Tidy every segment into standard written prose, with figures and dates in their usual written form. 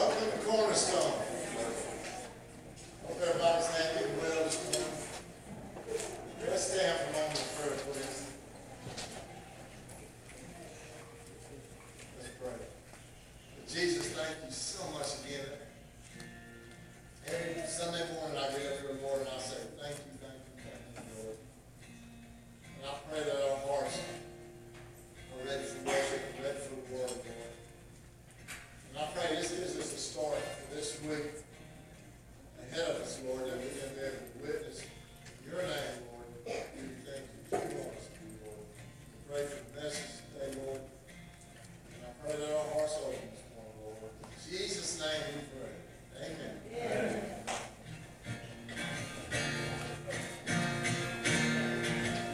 Welcome to Cornerstone. Hope everybody's happy and well this morning. Let's stand for a moment of prayer, please. Let's pray. Jesus, thank you so much again. Every Sunday morning I get up here, Lord, and I say, thank you, Lord. And I pray that our hearts are ready for worship and ready for the word, Lord. And I pray this is just a start for this week ahead of us, Lord, that we can be able to witness your name, Lord. We thank you. You want us to do, Lord. We pray for the message today, Lord. And I pray that our hearts are open this morning, Lord. In Jesus' name we pray. Amen. Amen.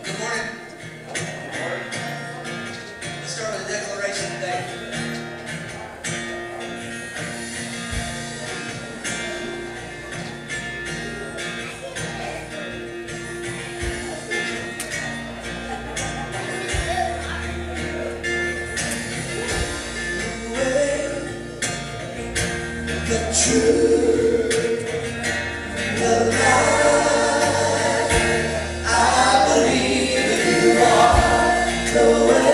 Good morning. Let's start with the declaration today. The truth, the light, I believe that you are the way,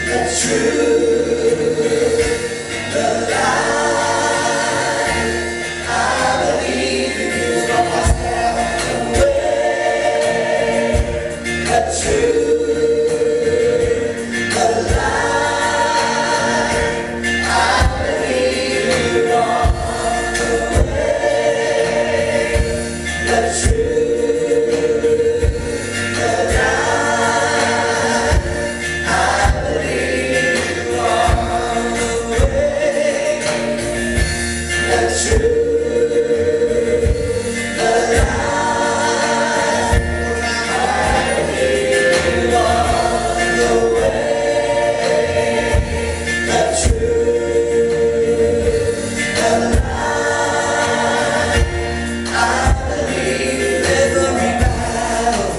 the truth, the light, I believe that you are the way, the truth, the light, I believe you are the way, the truth, the light. I believe you are the way, the truth, the light. I believe you are the way, the truth, the light. I believe every battle,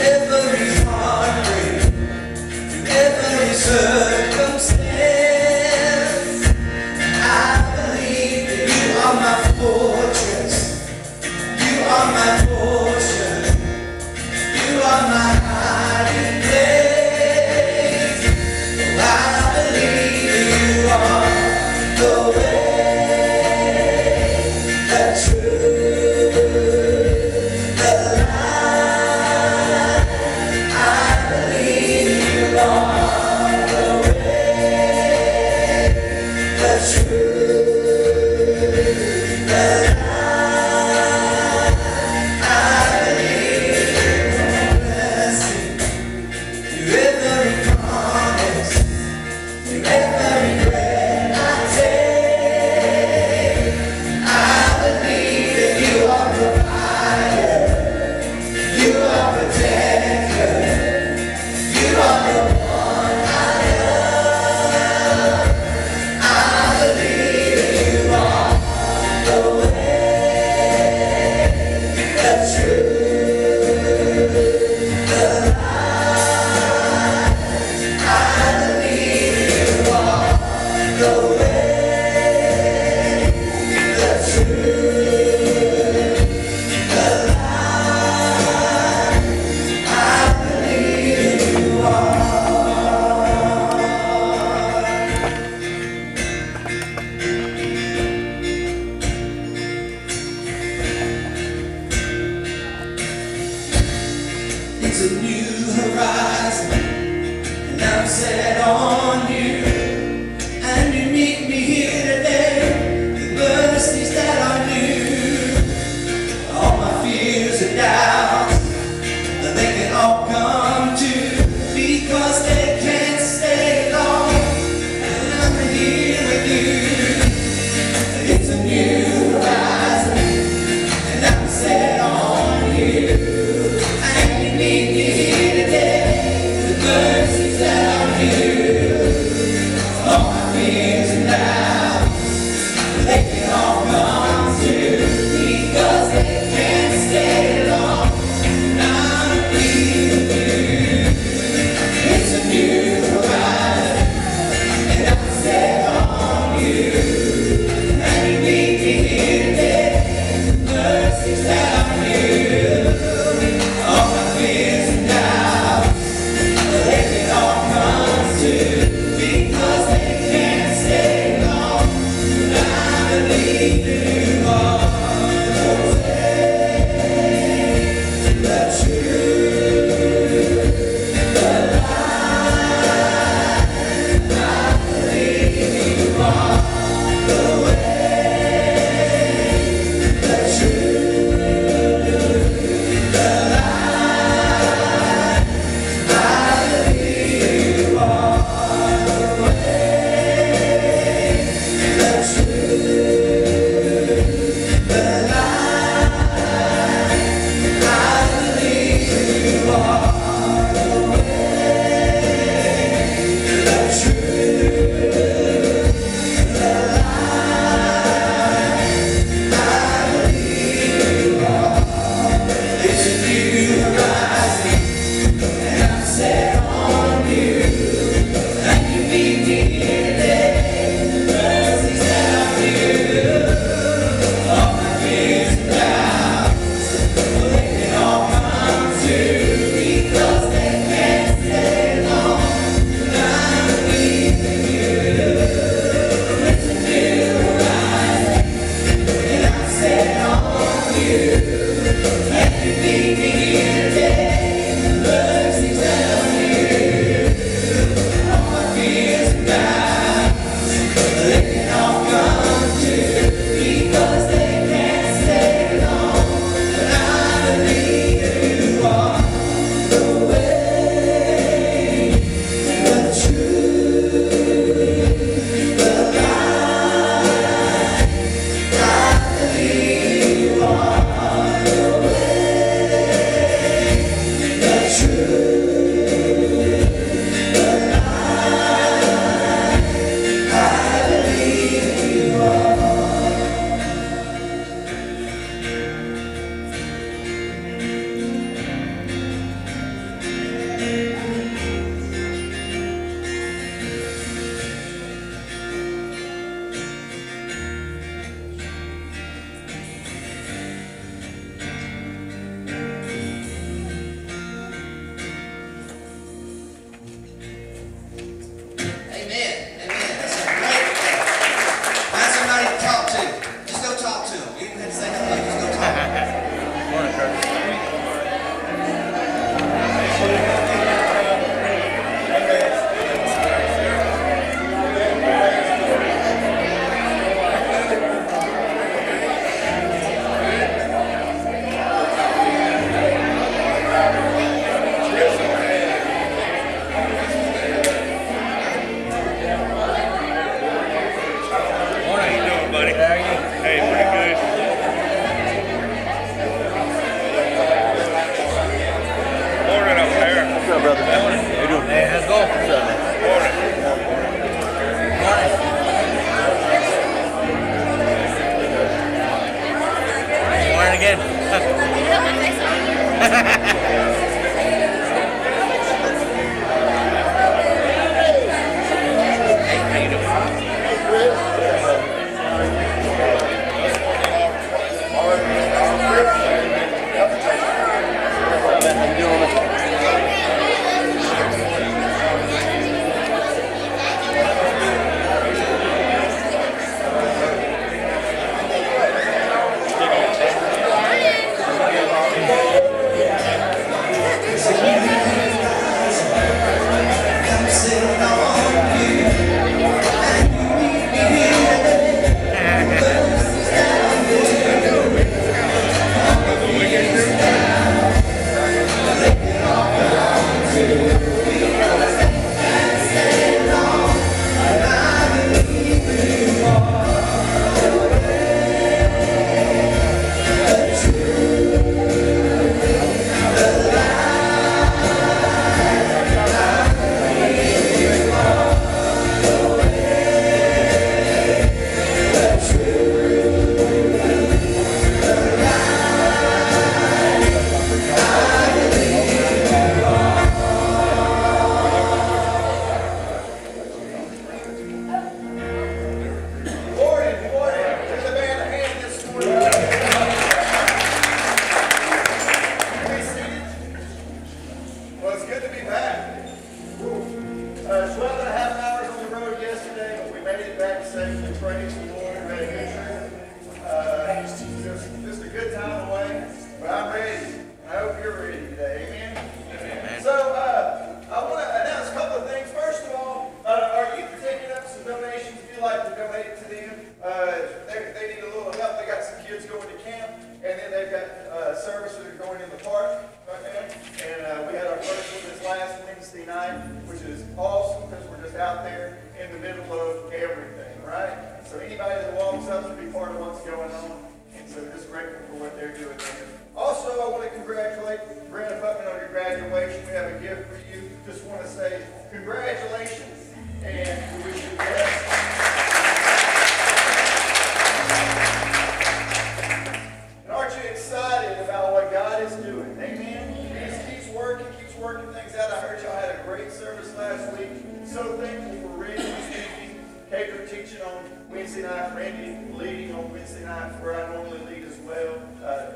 every heartbreak, every circumstance. I believe that you are my fortress, you are my portion, you are my hiding place. Oh, I believe that you are the way, the truth, the light. I believe you are the way, the truth, the light. I believe your blessing, through every promise, through every breath I take. I believe that you are provider, you are protector, you are the one I love. I believe that you are the way, the truth, the light. I believe you are the way, the truth, the light. I believe you are. It's a new horizon, and I'm set on you. And you meet me here today, the mercies that are new. All my fears and doubts, they can all come true, because they can't stay long, and I'm here with you. It's a new horizon, and I'm set on you. And you meet me here today, the mercies that are new. All my fears and doubts, they can all come true, because they can't stay long, and I'm here with you. It's a new horizon, and I'm set on back safely. Praise the Lord. Ready to go. Just a good time away, but I'm ready. I hope you're ready today. Amen. Amen. So I want to announce a couple of things. First of all, our youth are taking up some donations. If you'd like to donate to them, they need a little help. They got some kids going to camp, and then they've got services that are going in the park right now. And we had our first one this last Wednesday night, which is awesome because we're just out there in the middle of everything, right? So anybody that walks up to be part of what's going on, and so just grateful for what they're doing there. Also, I want to congratulate Brenda Putman on your graduation. We have a gift for you. Just want to say congratulations, and we wish you the best. And aren't you excited about what God is doing? Amen? He just keeps working things out. I heard y'all had a great service last week. So thankful for Randy speaking, Cater teaching on Wednesday night, Randy leading on Wednesday night, where I normally lead as well.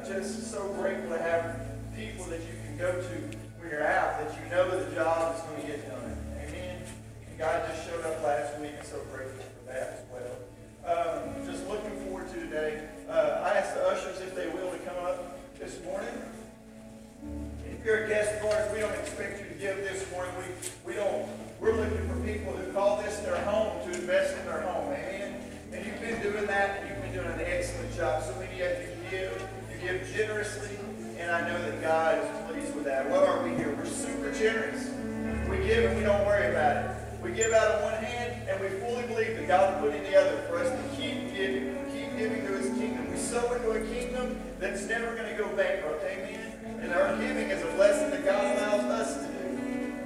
Just so grateful to have people that you can go to when you're out, that you know the job is going to get done. Amen? And God just showed up last week, and so grateful for that as well. Just looking forward to today. I asked the ushers if they will to come up this morning. If you're a guest of ours, we don't expect you to give this morning. We're looking for people who call this their home to invest in their home. Amen? And you've been doing that, and you've been doing an excellent job. So many of you give generously, and I know that God is pleased with that. What are we here? We're super generous. We give and we don't worry about it. We give out of one hand, and we fully believe that God will put in the other for us to keep giving to His kingdom. We sow into a kingdom that's never going to go bankrupt. Amen? And our giving is a blessing that God allows us to do.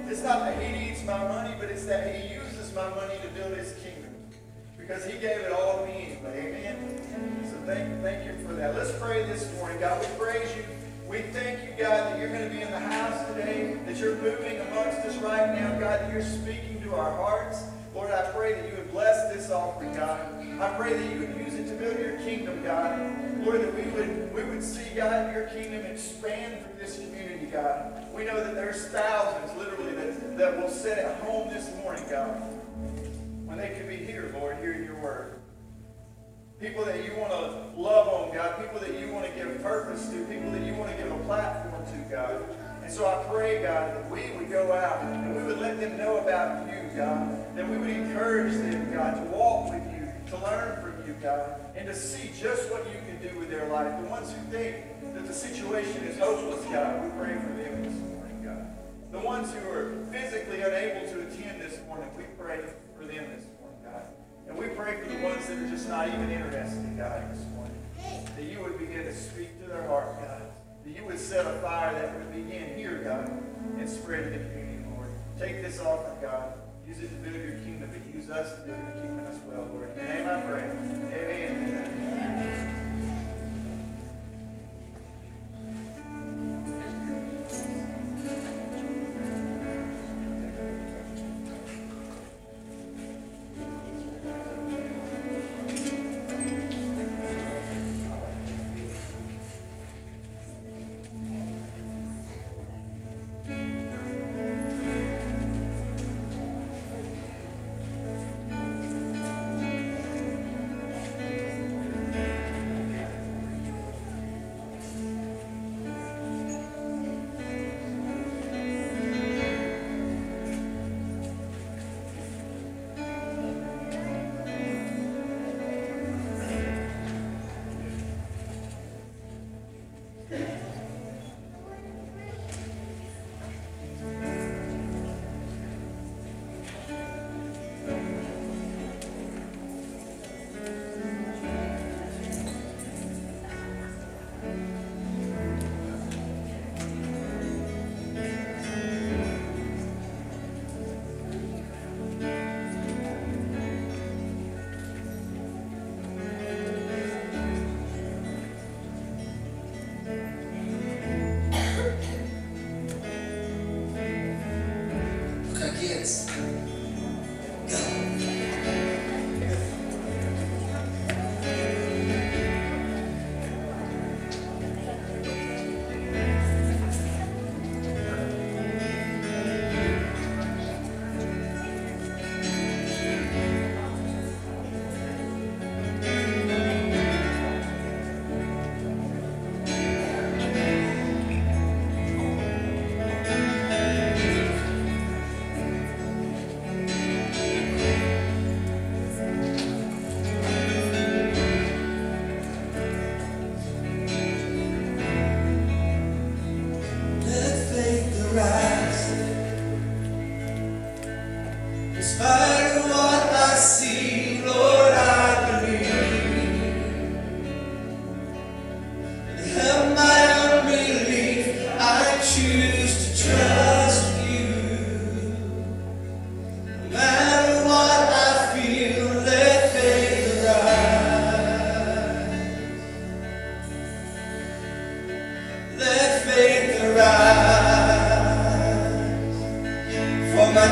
It's not that He needs my money, but it's that He uses my money to build His kingdom. Because He gave it all to me anyway. Amen? So thank you for that. Let's pray this morning. God, we praise You. We thank You, God, that You're going to be in the house today, that You're moving amongst us right now, God, that You're speaking to our hearts. Lord, I pray that You would bless this offering, God. I pray that You would use it to build Your kingdom, God. Lord, that we would see, God, Your kingdom expand through this community, God. We know that there's thousands, literally, that will sit at home this morning, God, when they could be here, Lord, hearing Your word. People that You want to love on, God. People that You want to give purpose to. People that You want to give a platform to, God. And so I pray, God, that we would go out and we would let them know about You, God. That we would encourage them, God, to walk with You, to learn from You, God, and to see just what You can do with their life. The ones who think that the situation is hopeless, God, we pray for them this morning, God. The ones who are physically unable to attend this morning, we pray for them this morning, God. And we pray for the ones that are just not even interested, God, this morning. That You would begin to speak to their heart, God. That You would set a fire that would begin here, God, and spread in the community, Lord. Take this offering, God. Use it to build Your kingdom, but use us to build Your kingdom as well, Lord. In Your name I pray. Amen.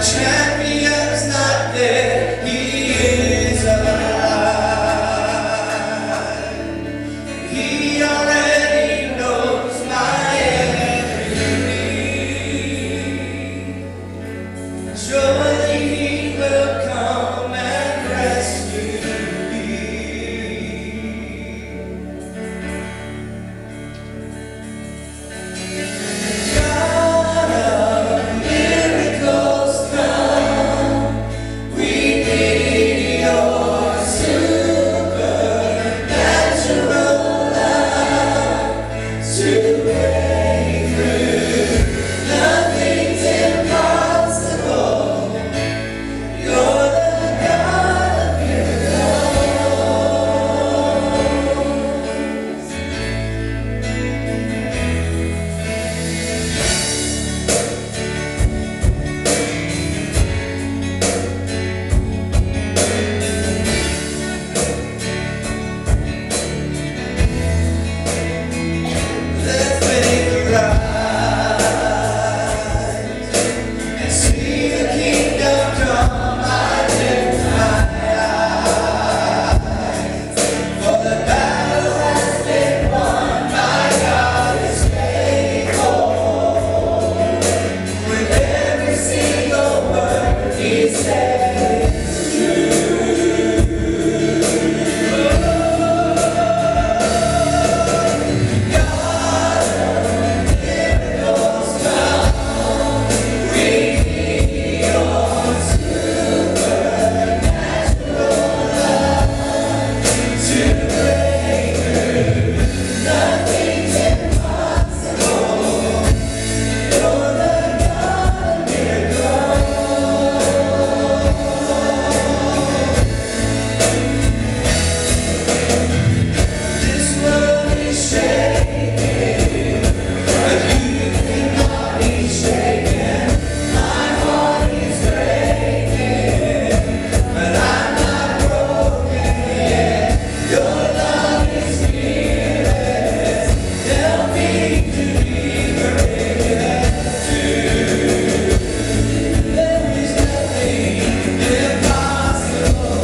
champion's not there, he is alive. He already knows my every need. Surely he will come and rescue me. God of miracles, come. We need your supernatural love to break through. Nothing's impossible. You're the God of miracles. Let faith arise and see the kingdom come. I lift my eyes, for the battle has been won. My God is faithful. With every single word He said is miracles come. We need your supernatural love to break through. Nothing's impossible. You're the God of miracles. This world is shaking, but you cannot be shaken. My heart is breaking, but I'm not broken yet. Your love is fearless. Help me to be courageous too. There is nothing impossible.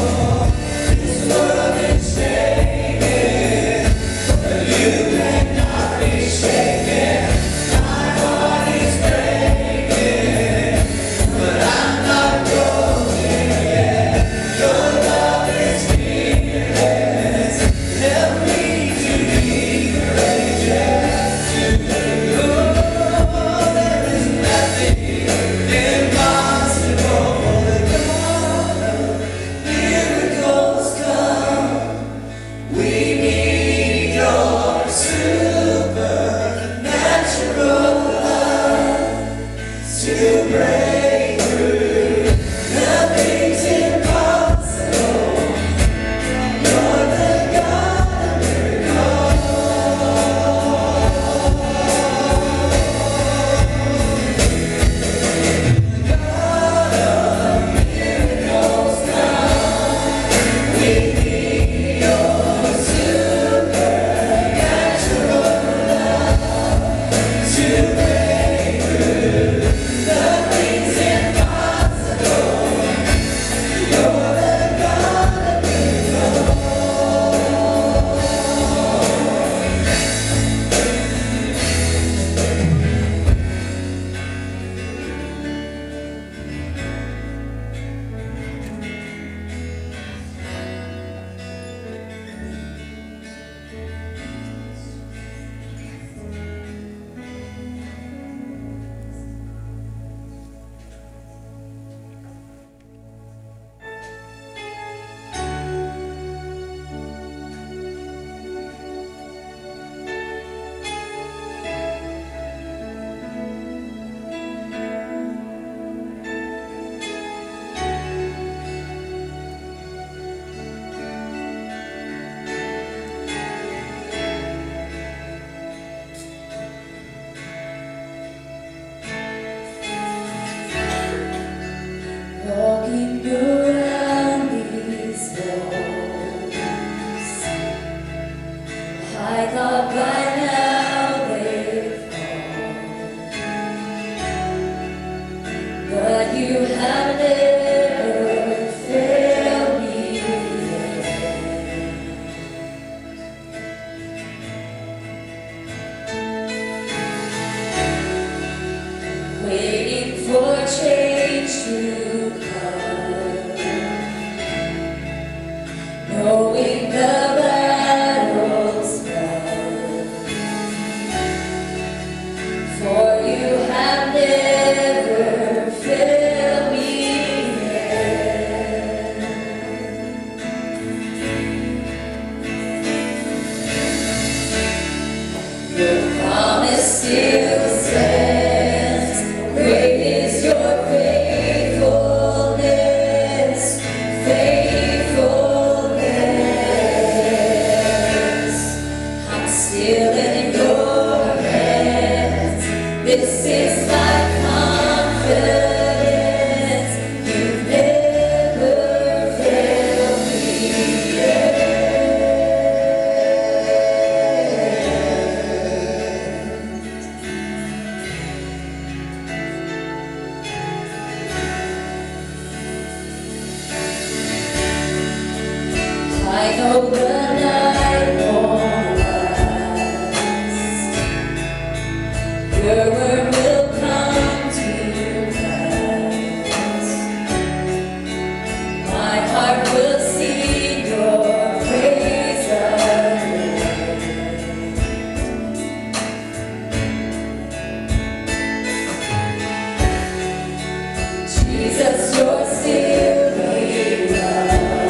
This world is shaking, but you cannot be shaken. My heart is breaking, but I'm not broken yet. Your love is fearless. Help me to be courageous too. There is nothing impossible. The God of miracles come. We need your supernatural love to break through. Nothing's impossible. You're the God of miracles. God of miracles come. We need your supernatural love to break through. Nothing's impossible. You're the God of miracles. Walking around these walls, I thought by now they'd fall, but you have knowing the battle's won. For you have never failed me yet. Your promise still stands. Great is your faithfulness, faithfulness. I'm still in your hands. This is my confidence. You've never failed me yet. I know the night won't last. Your word will come to pass. My heart will sing your praise again. Jesus, you're still enough.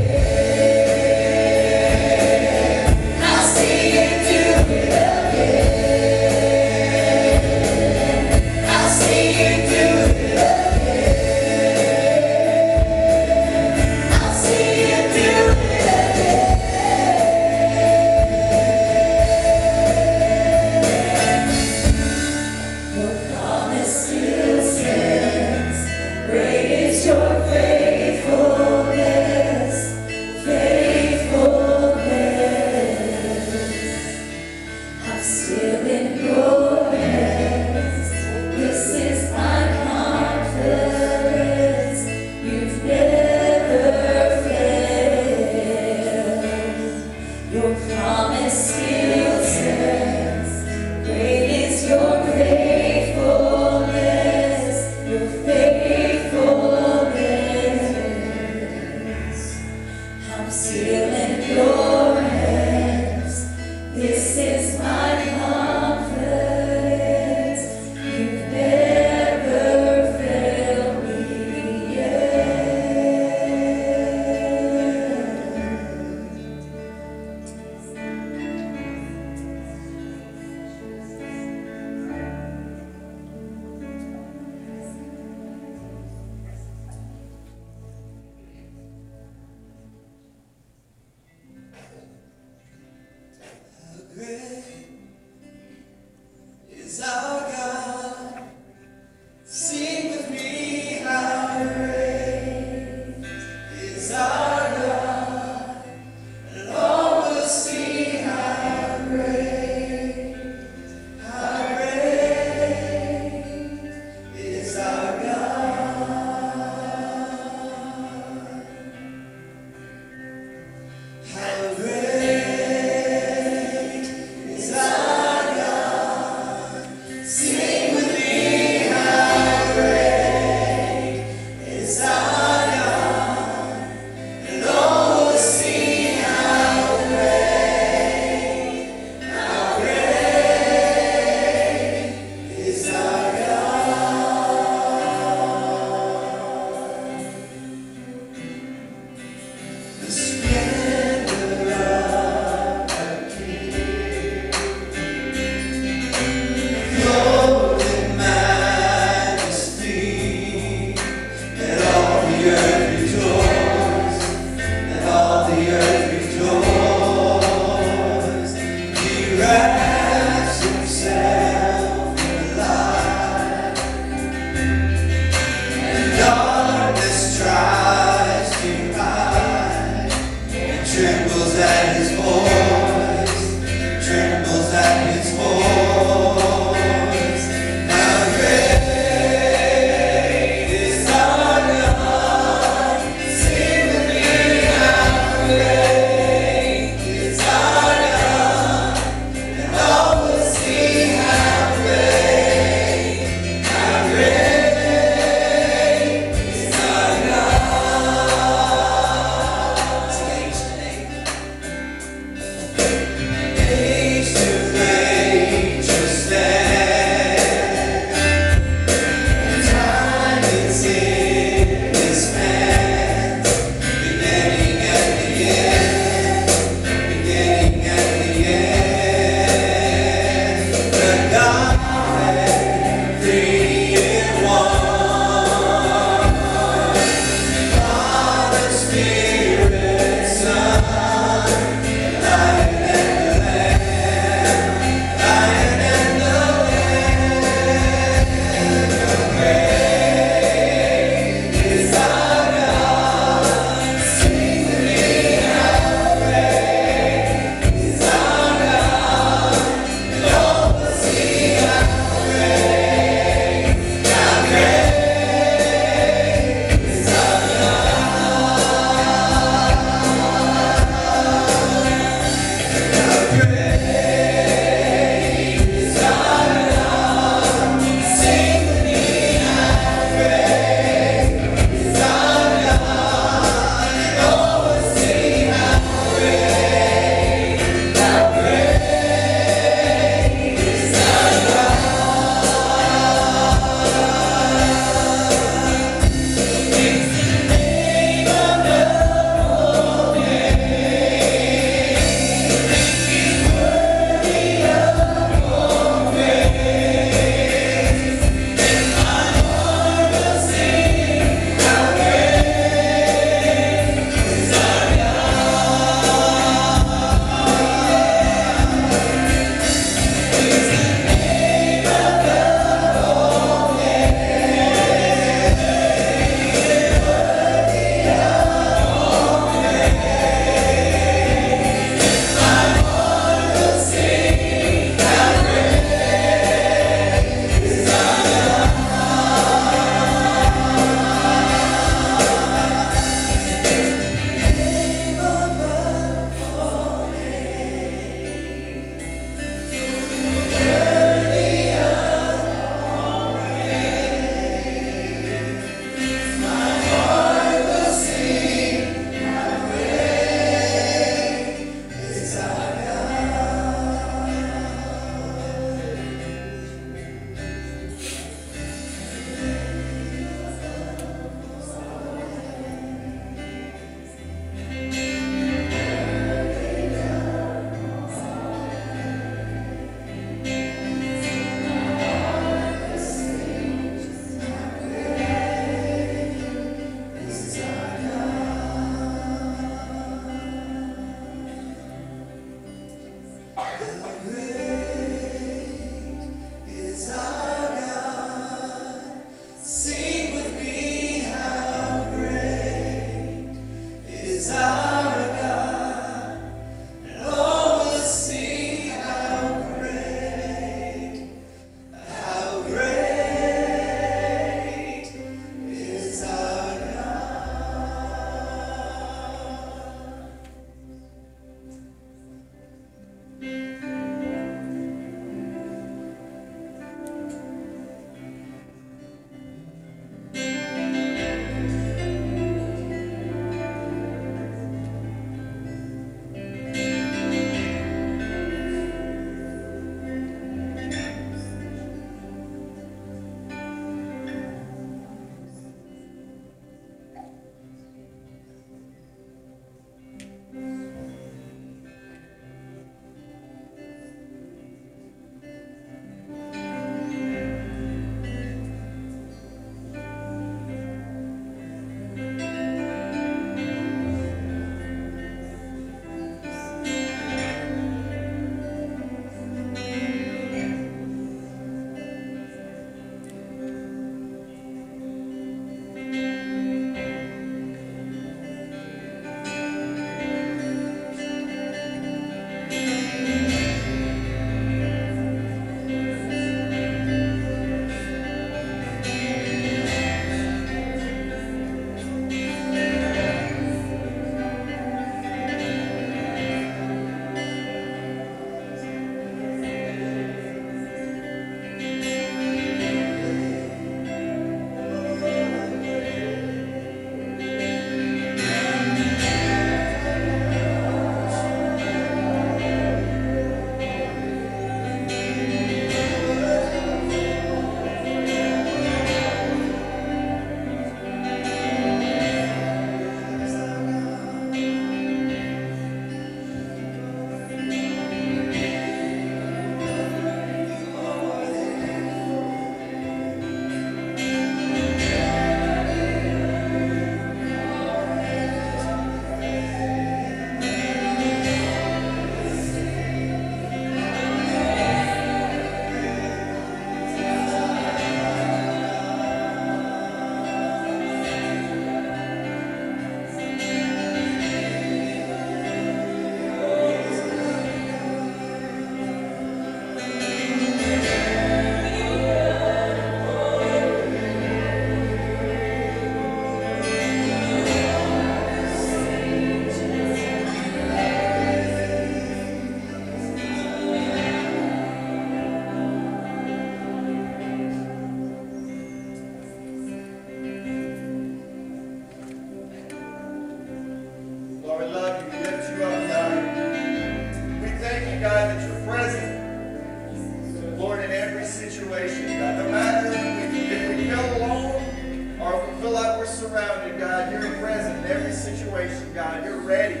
situation, God. No matter if we feel alone or if we feel like we're surrounded, God, you're present in every situation, God. You're ready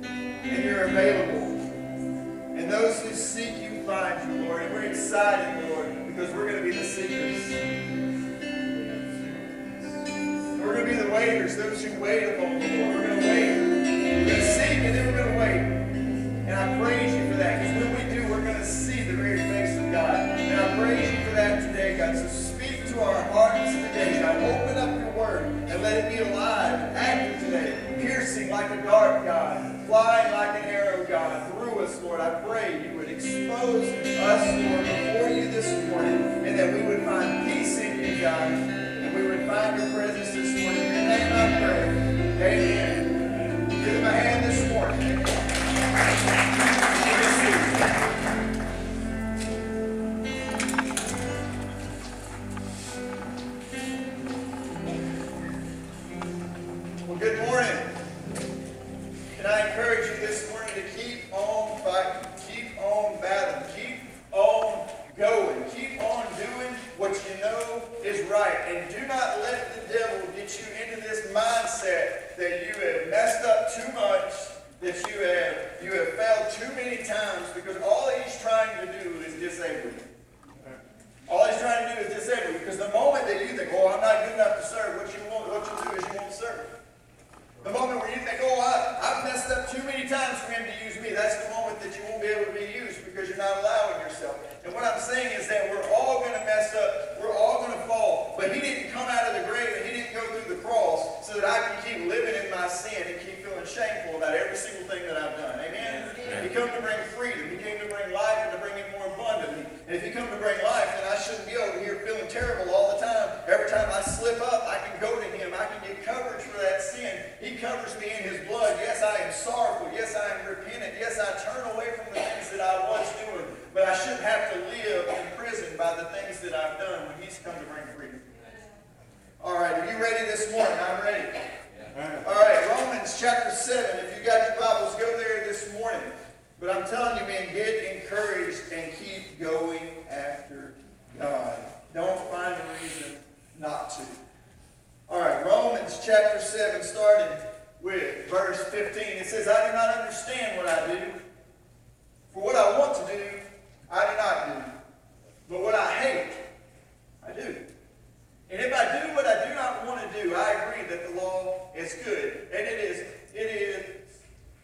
and you're available. And those who seek you find you, Lord. And we're excited, Lord, because we're going to be the seekers. We're going to be the waiters, those who wait upon the Lord. We're going to wait. We're going to seek and then we're going to wait. And I praise you for that, because when we do, we're going to see the very face of God. And I praise you for that today, God. So speak to our hearts today, God. Open up your word and let it be alive and active today. Piercing like a dart, God. Flying like an arrow, God. Through us, Lord. I pray you would expose us, Lord, before you this morning, and that we would find peace in you, God. And we would find your presence this morning. In your name I pray. Amen. Give him a hand this morning. Well, good morning. Can I encourage you this morning to keep on fighting, keep on battling, keep on going, keep on doing what you know is right, and do not let the devil get you into this mindset that you have messed up too much, that you have failed too many times, because all he's trying to do is disable you. All he's trying to do is disable you, because the moment that you think, oh, I'm not good enough to serve, what you'll do is you won't serve. The moment where you think, oh, I've messed up too many times for him to use me, that's the moment that you won't be able to be used, because you're not allowing yourself. And what I'm saying is that we're all going to mess up, we're all going to fall, but he didn't come out of the grave and he didn't go through the cross so that I can keep living in my sin and keep feeling shameful about every single thing that I've done. Amen? He came to bring freedom. He came to bring life and to bring it more abundantly. And if he come to bring life, then I shouldn't be over here feeling terrible all the time. Every time I slip up, I can go to him. I can get coverage for that sin. He covers me in his blood. Yes, I am sorrowful. Yes, I am repentant. Yes, I turn away from the things that I was doing. But I shouldn't have to live in prison by the things that I've done when he's come to bring freedom. All right, are you ready this morning? I'm ready. All right, Romans chapter 7. If you got your Bibles, go there this morning. But I'm telling you, man, get encouraged and keep going after God. Don't find a reason not to. All right, Romans chapter 7, starting with verse 15. It says, I do not understand what I do. For what I want to do, I do not do. But what I hate, I do. And if I do what I do not want to do, I agree that the law is good. And it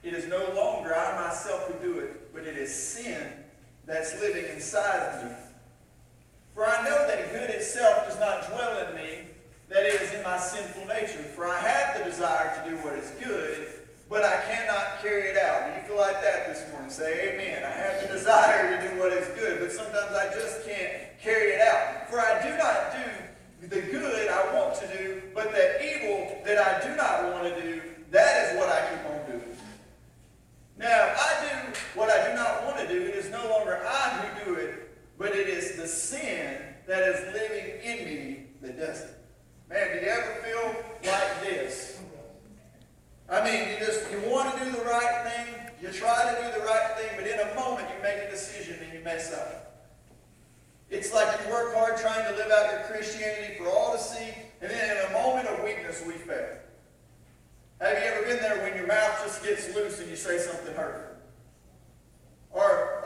is no longer I myself who do it, but it is sin that's living inside of me. For I know that good itself does not dwell in me, that it is in my sinful nature. For I have the desire to do what is good, but I cannot carry it out. Do you feel like that this morning? Say amen. I have the desire to do what is good, but sometimes I just can't carry it out. For I do not do the good I want to do, but the evil that I do not want to do, that is what I keep on doing. Now, if I do what I do not want to do, it is no longer I who do it, but it is the sin that is living in me that does it. Man, do you ever feel like this? I mean, you want to do the right thing, you try to do the right thing, but in a moment you make a decision and you mess up. It's like you work hard trying to live out your Christianity for all to see, and then in a moment of weakness we fail. Have you ever been there when your mouth just gets loose and you say something hurtful? Or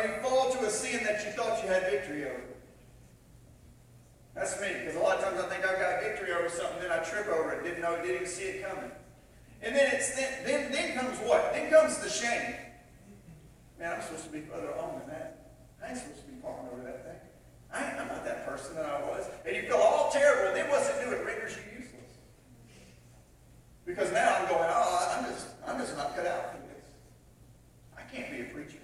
you fall to a sin that you thought you had victory over? That's me, because a lot of times I think I've got victory over something, then I trip over it, didn't even see it coming. And then comes what? Then comes the shame. Man, I'm supposed to be further along than that. I ain't supposed to be falling over that thing. I'm not that person that I was. And you feel all terrible, and then what's it do? It renders you useless. Because now I'm going, I'm just not cut out for this. I can't be a preacher.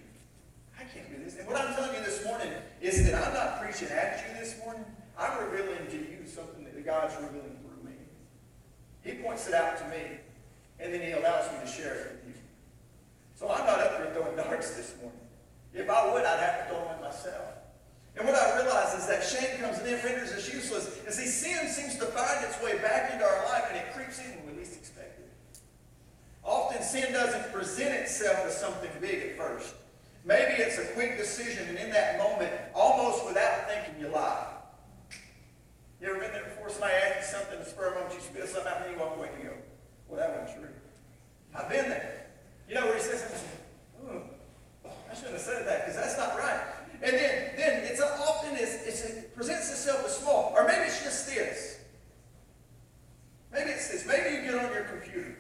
I can't do this. And what I'm telling you this morning is that I'm not preaching at you this morning. I'm revealing to you something that God's revealing through me. He points it out to me, and then he allows me to share it with you. So I'm not up here throwing darts this morning. If I would, I'd have to throw them myself. And what I realize is that shame comes and it renders us useless. And see, sin seems to find its way back into our life, and it creeps in when we least expect it. Often sin doesn't present itself as something big at first. Maybe it's a quick decision, and in that moment, almost without thinking, you lie. You ever been there before? Somebody asks you something, the spur of the moment, you spit something out, and then you walk away and you go, well, that wasn't true. I've been there. You know, where he says something, I shouldn't have said that, because that's not right. And then it's often it presents itself as small. Or maybe it's just this. Maybe it's this. Maybe you get on your computer,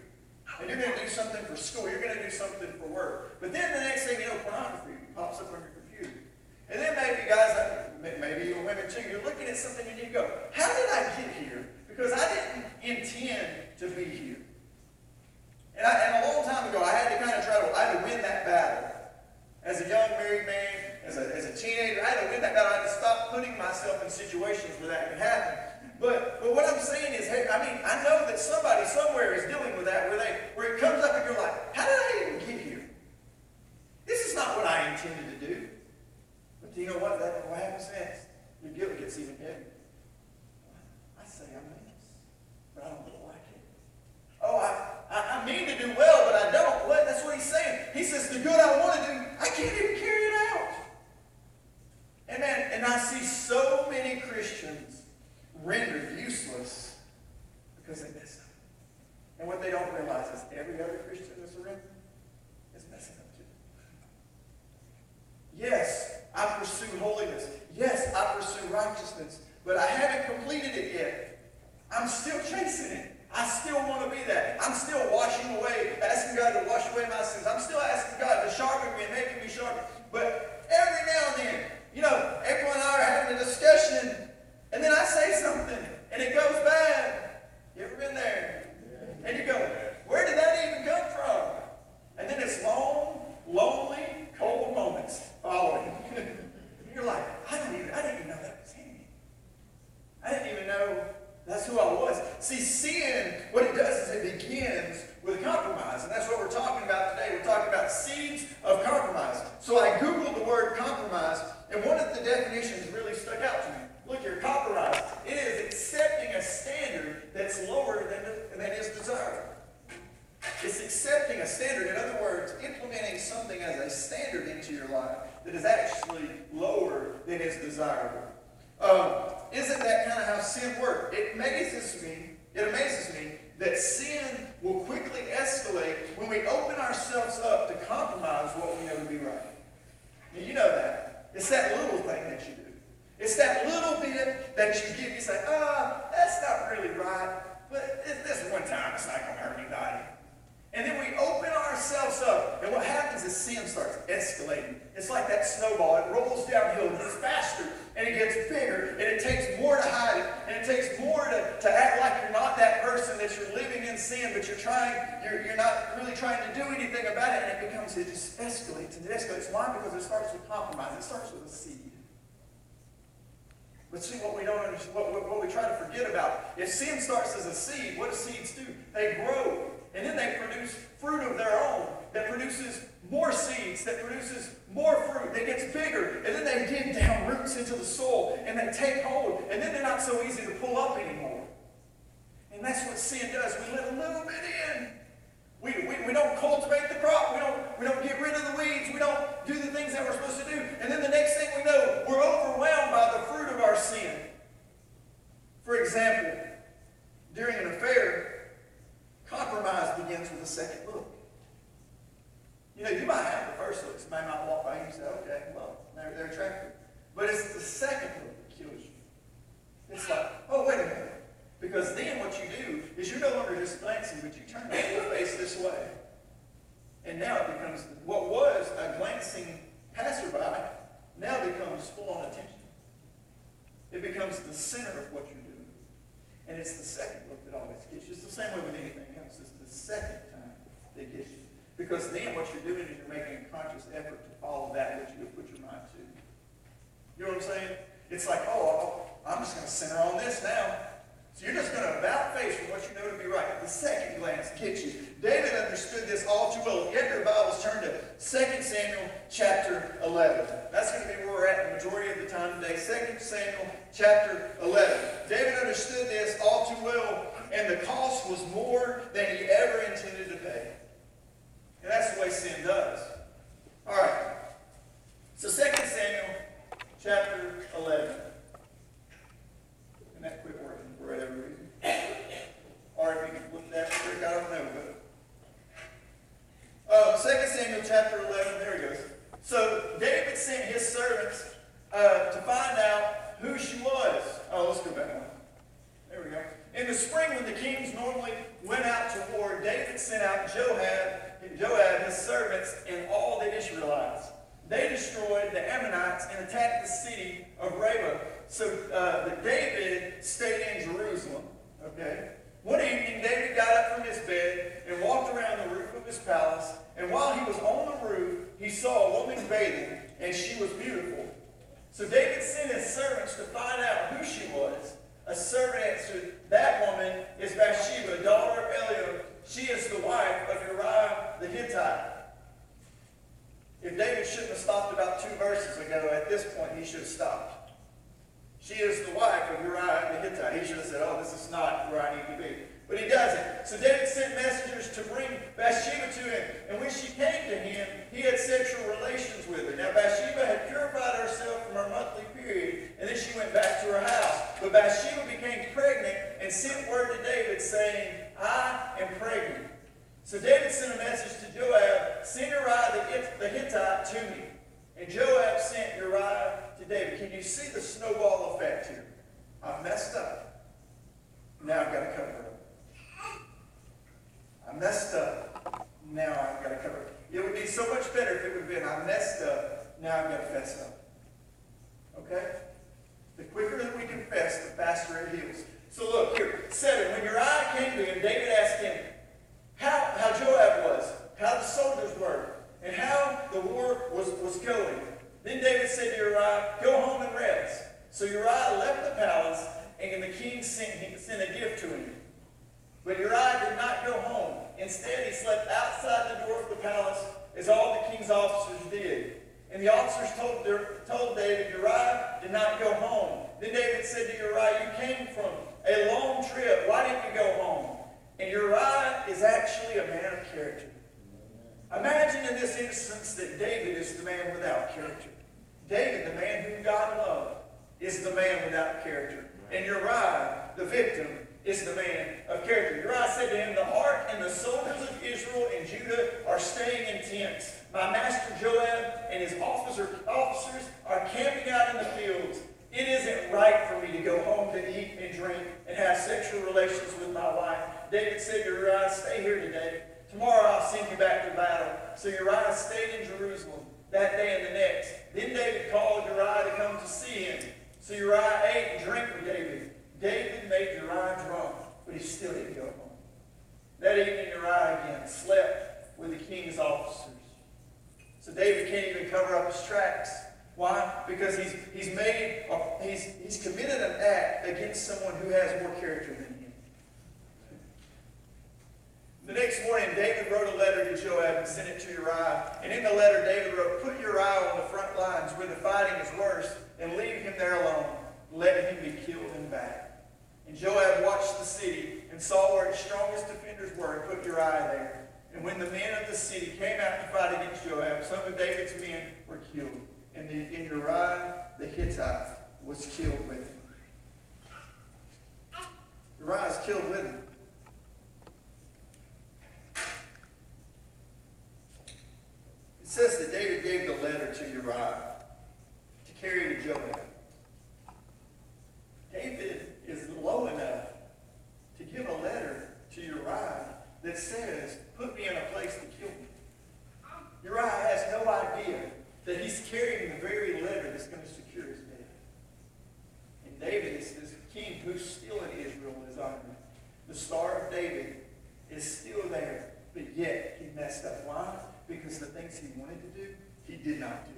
and you're going to do something for school. You're going to do something for work. But then the next thing you know, pornography pops up on your computer. And then maybe guys, maybe even women too, you're looking at something and you go, how did I get here? Because I didn't intend to be here. And a long time ago, I had to win that battle. As a young married man, as a teenager, I had to win that battle. I had to stop putting myself in situations where that could happen. But what I'm saying is, hey, I know that somebody somewhere is dealing with that, where it comes up and you're like, how did I even get here? This is not what I intended to do. But do you know what happens next? Your guilt gets even heavier. I say I'm this, but I don't look like it. Oh, I mean to do well, but I don't. What? That's what he's saying. He says, the good I want to do, I can't even carry it out. And I see so many Christians rendered useless because they mess up. And what they don't realize is every other Christian that's surrendered is messing up too. Yes, I pursue holiness. Yes, I pursue righteousness. But I haven't completed it yet. I'm still chasing it. I still want to be that. I'm still washing away, asking God to wash away my sins. I'm still asking God to sharpen me and making me sharper. But every now and then, April and I are having a discussion, and then I say something, and it goes bad. You ever been there? And you go, where did that even come from? And then it's long, lonely, cold moments following. You're like, I didn't even know that was in me. I didn't even know that's who I was. See, sin, what it does is it begins with compromise. And that's what we're talking about today. We're talking about seeds of compromise. So I Googled the word compromise, and one of the definitions really stuck out to me. Look here, compromise. It is accepting a standard that's lower than is desirable. It's accepting a standard. In other words, implementing something as a standard into your life that is actually lower than is desirable. Isn't that kind of how sin works? It amazes me that sin will quickly escalate when we open ourselves up to compromise what we know to be right. And you know that. It's that little thing that you do. It's that little bit that you give. You say, that's not really right, but this one time it's not going to hurt anybody. And then we open ourselves up, and what happens is sin starts escalating. It's like that snowball. It rolls downhill, and it's faster, and it gets bigger, and it takes more to hide it, and it takes more to act like you're not that person, that you're living in sin, but you're not really trying to do anything about it, and it just escalates, and it escalates. Why? Because it starts with compromise. It starts with a seed. But see, what we don't understand, what we try to forget about, if sin starts as a seed, what do seeds do? They grow. And then they produce fruit of their own that produces more seeds, that produces more fruit, that gets bigger. And then they dig down roots into the soil, and they take hold. And then they're not so easy to pull up anymore. And that's what sin does. We let a little bit in. We don't cultivate the crop. We don't get rid of the weeds. We don't do the things that we're supposed to do. And then the next thing we know, we're overwhelmed by the fruit of our sin. For example, during an affair, compromise begins with a second look. You might have the first look. Somebody might walk by you and say, okay, well, they're attractive. But it's the second look that kills you. It's like, oh, wait a minute. Because then what you do is you're no longer just glancing, but you turn your face this way. And now it becomes, what was a glancing passerby, now becomes full-on attention. It becomes the center of what you're doing. And it's the second look that always gets you. It's the same way with anything else. It's the second time that gets you. Because then what you're doing is you're making a conscious effort to follow that which you have put your mind to. You know what I'm saying? It's like, I'm just going to center on this now. So you're just going to about face from what you know to be right. The second glance gets you. David understood this all too well. Get your Bibles, turn to 2 Samuel chapter 11. That's going to be where we're at the majority of the time today. 2 Samuel chapter 11. David understood this all too well, and the cost was more than he ever intended to pay. And that's the way sin does. All right. So 2 Samuel chapter 11. And that quit working for whatever reason. Or if you can flip that trick, I don't know. But 2 Samuel chapter 11, there he goes. So David sent his servants to find out who she was. Oh, let's go back one. There we go. In the spring, when the kings normally went out to war, David sent out Joab, his servants, and all the Israelites. They destroyed the Ammonites and attacked the city of Rabbah. So David stayed in Jerusalem. Okay. One evening, David got up from his bed and walked around the roof of his palace. And while he was on the roof, he saw a woman bathing, and she was beautiful. So David sent his servants to find out who she was. A servant answered, "That woman is Bathsheba, daughter of Eliam. She is the wife of Uriah the Hittite." If David shouldn't have stopped about 2 verses ago, at this point he should have stopped. She is the wife of Uriah the Hittite. He should have said, "Oh, this is not where I need to be." But he doesn't. So David sent messengers to bring Bathsheba to him. And when she came to him, he had sexual relations with her. Now Bathsheba had purified herself from her monthly period, and then she went back to her house. But Bathsheba became pregnant and sent word to David saying, "I am pregnant." So David sent a message to Joab, "Send Uriah the Hittite to me." And Joab sent Uriah to David. Can you see the snowball effect here? I messed up. Now I've got to cover it. I messed up. Now I've got to cover it. It would be so much better if it would have been, I messed up. Now I've got to fess up. Okay? The quicker that we confess, the faster it heals. So look here. 7. When Uriah came to him, David asked him how Joab was, how the soldiers were, and how the war was going. Then David said to Uriah, "Go home and rest." So Uriah left the palace, and the king sent a gift to him. But Uriah did not go home. Instead, he slept outside the door of the palace, as all the king's officers did. And the officers told David, "Uriah did not go home." Then David said to Uriah, "You came from a long trip. Why didn't you go home?" And Uriah is actually a man of character. Imagine in this instance that David is the man without character. David, the man whom God loved, is the man without character. And Uriah, the victim, is the man of character. Uriah said to him, "The heart and the soldiers of Israel and Judah are staying in tents. My master Joab and his officers are camping out in the fields. It isn't right for me to go home to eat and drink and have sexual relations with my wife." David said to Uriah, "Stay here today. Tomorrow I'll send you back to battle." So Uriah stayed in Jerusalem that day and the next. Then David called Uriah to come to see him. So Uriah ate and drank with David. David made Uriah drunk, but he still didn't go home. That evening Uriah again slept with the king's officers. So David can't even cover up his tracks. Why? Because he's committed an act against someone who has more character than him. The next morning, David wrote a letter to Joab and sent it to Uriah. And in the letter, David wrote, "Put Uriah on the front lines where the fighting is worst and leave him there alone. Let him be killed in battle." And Joab watched the city and saw where its strongest defenders were and put Uriah there. And when the men of the city came out to fight against Joab, some of David's men were killed. And Uriah the Hittite was killed with him. Uriah is killed with him. It says that David gave the letter to Uriah to carry to Joab. David is low enough to give a letter to Uriah that says, "Put me in a place to kill me." Uriah has no idea that he's carrying the very letter that's going to secure his death. And David is this king who's still in Israel in his honor. The Star of David is still there, but yet he messed up. Why? Because the things he wanted to do, he did not do.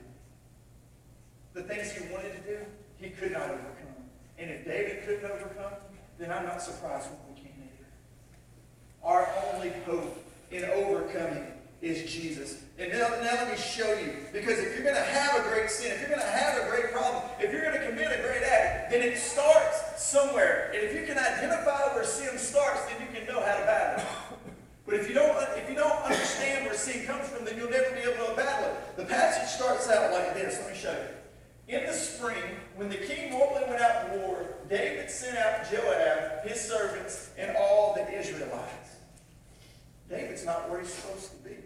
The things he wanted to do, he could not overcome. And if David couldn't overcome, then I'm not surprised when we can't either. Our only hope in overcoming is Jesus. And now let me show you. Because if you're going to have a great sin, if you're going to have a great problem, if you're going to commit a great act, then it starts somewhere. And if you can identify where sin starts, then you can know how to battle it. But if you don't understand where sin comes from, then you'll never be able to battle it. The passage starts out like this. Let me when the king normally went out to war, David sent out Joab, his servants, and all the Israelites. David's not where he's supposed to be.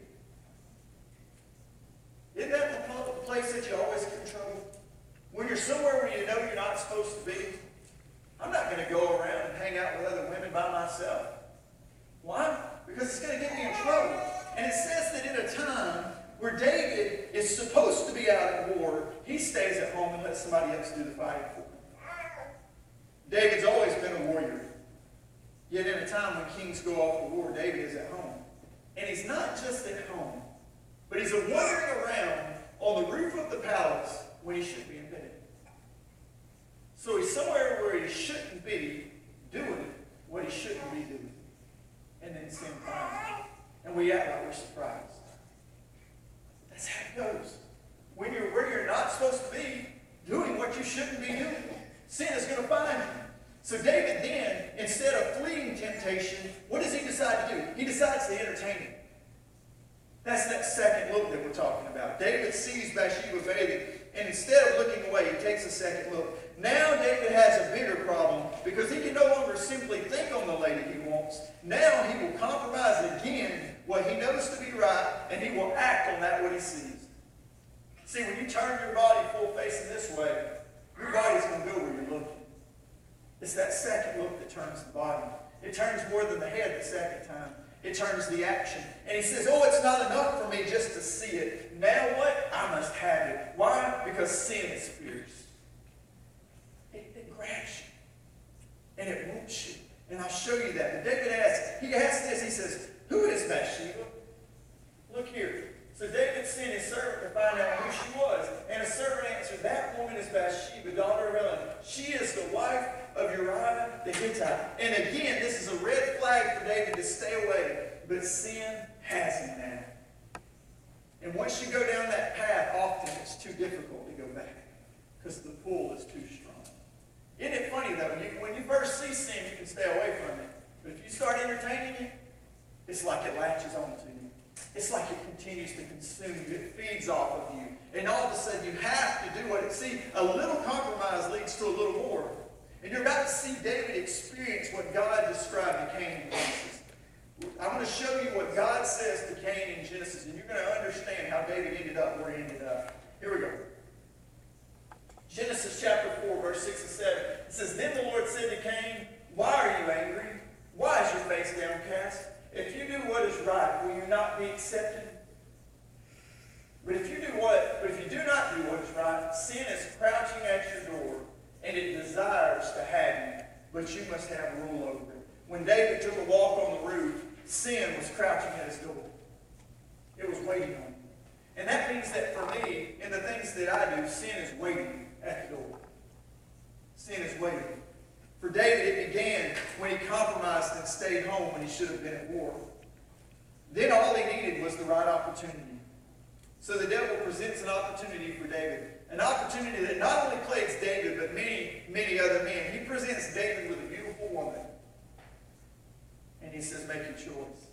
Isn't that the place that you always get in trouble? When you're somewhere where you know you're not supposed to be, I'm not going to go around and hang out with other women by myself. Why? Because it's going to get me in trouble. And it says that in a time where David is supposed to be out at war, he stays at home and lets somebody else do the fighting for him. David's always been a warrior. Yet in a time when kings go off to war, David is at home. And he's not just at home, but he's wandering around on the roof of the palace when he should be in bed. So he's somewhere where he shouldn't be doing what he shouldn't be doing. And then sin finds him. And we act like we're surprised. That's how it goes. When you're where you're not supposed to be, doing what you shouldn't be doing, sin is going to find you. So David then, instead of fleeing temptation, what does he decide to do? He decides to entertain it. That's that second look that we're talking about. David sees Bathsheba bathing, and instead of looking away, he takes a second look. Now David has a bigger problem because he can no longer simply think on the lady he wants. Now he will compromise again what he knows to be right, and he will act on that what he sees. See, when you turn your body full facing this way, your body's going to go where you're looking. It's that second look that turns the body. It turns more than the head the second time. It turns the action. And he says, oh, it's not enough for me just to see it. Now what? I must have it. Why? Because sin is fierce. It grabs you. And it wants you. And I'll show you that. But David asks, he asks this, he says, who is Bathsheba? Look here. So David sent his servant to find out who she was. And his servant answered, that woman is Bathsheba, daughter of Ellen. She is the wife of Uriah the Hittite. And again, this is a red flag for David to stay away. But sin has him now. And once you go down that path, often it's too difficult to go back. Because the pull is too strong. Isn't it funny, though? When you first see sin, you can stay away from it. But if you start entertaining it, it's like it latches onto you. It's like it continues to consume you. It feeds off of you. And all of a sudden, you have to do what it sees. A little compromise leads to a little more. And you're about to see David experience what God described to Cain in Genesis. I'm going to show you what God says to Cain in Genesis, and you're going to understand how David ended up where he ended up. Here we go. Genesis chapter 4, verse 6 and 7. It says, then the Lord said to Cain, why are you angry? Why is your face downcast? If you do what is right, will you not be accepted? But if you do not do what is right, sin is crouching at your door, and it desires to have you, but you must have rule over it. When David took a walk on the roof, sin was crouching at his door. It was waiting on him. And that means that for me, in the things that I do, sin is waiting at the door. Sin is waiting. For David, it began when he compromised and stayed home when he should have been at war. Then all he needed was the right opportunity. So the devil presents an opportunity for David. An opportunity that not only plagues David, but many, many other men. He presents David with a beautiful woman. And he says, make your choice.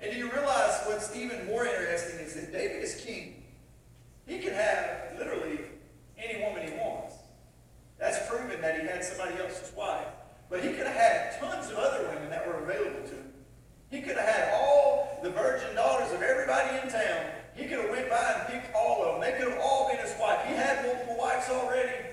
And do you realize what's even more interesting is that David is king. He can have literally any woman he wants. That's proven that he had somebody else's wife. But he could have had tons of other women that were available to him. He could have had all the virgin daughters of everybody in town. He could have went by and picked all of them. They could have all been his wife. He had multiple wives already.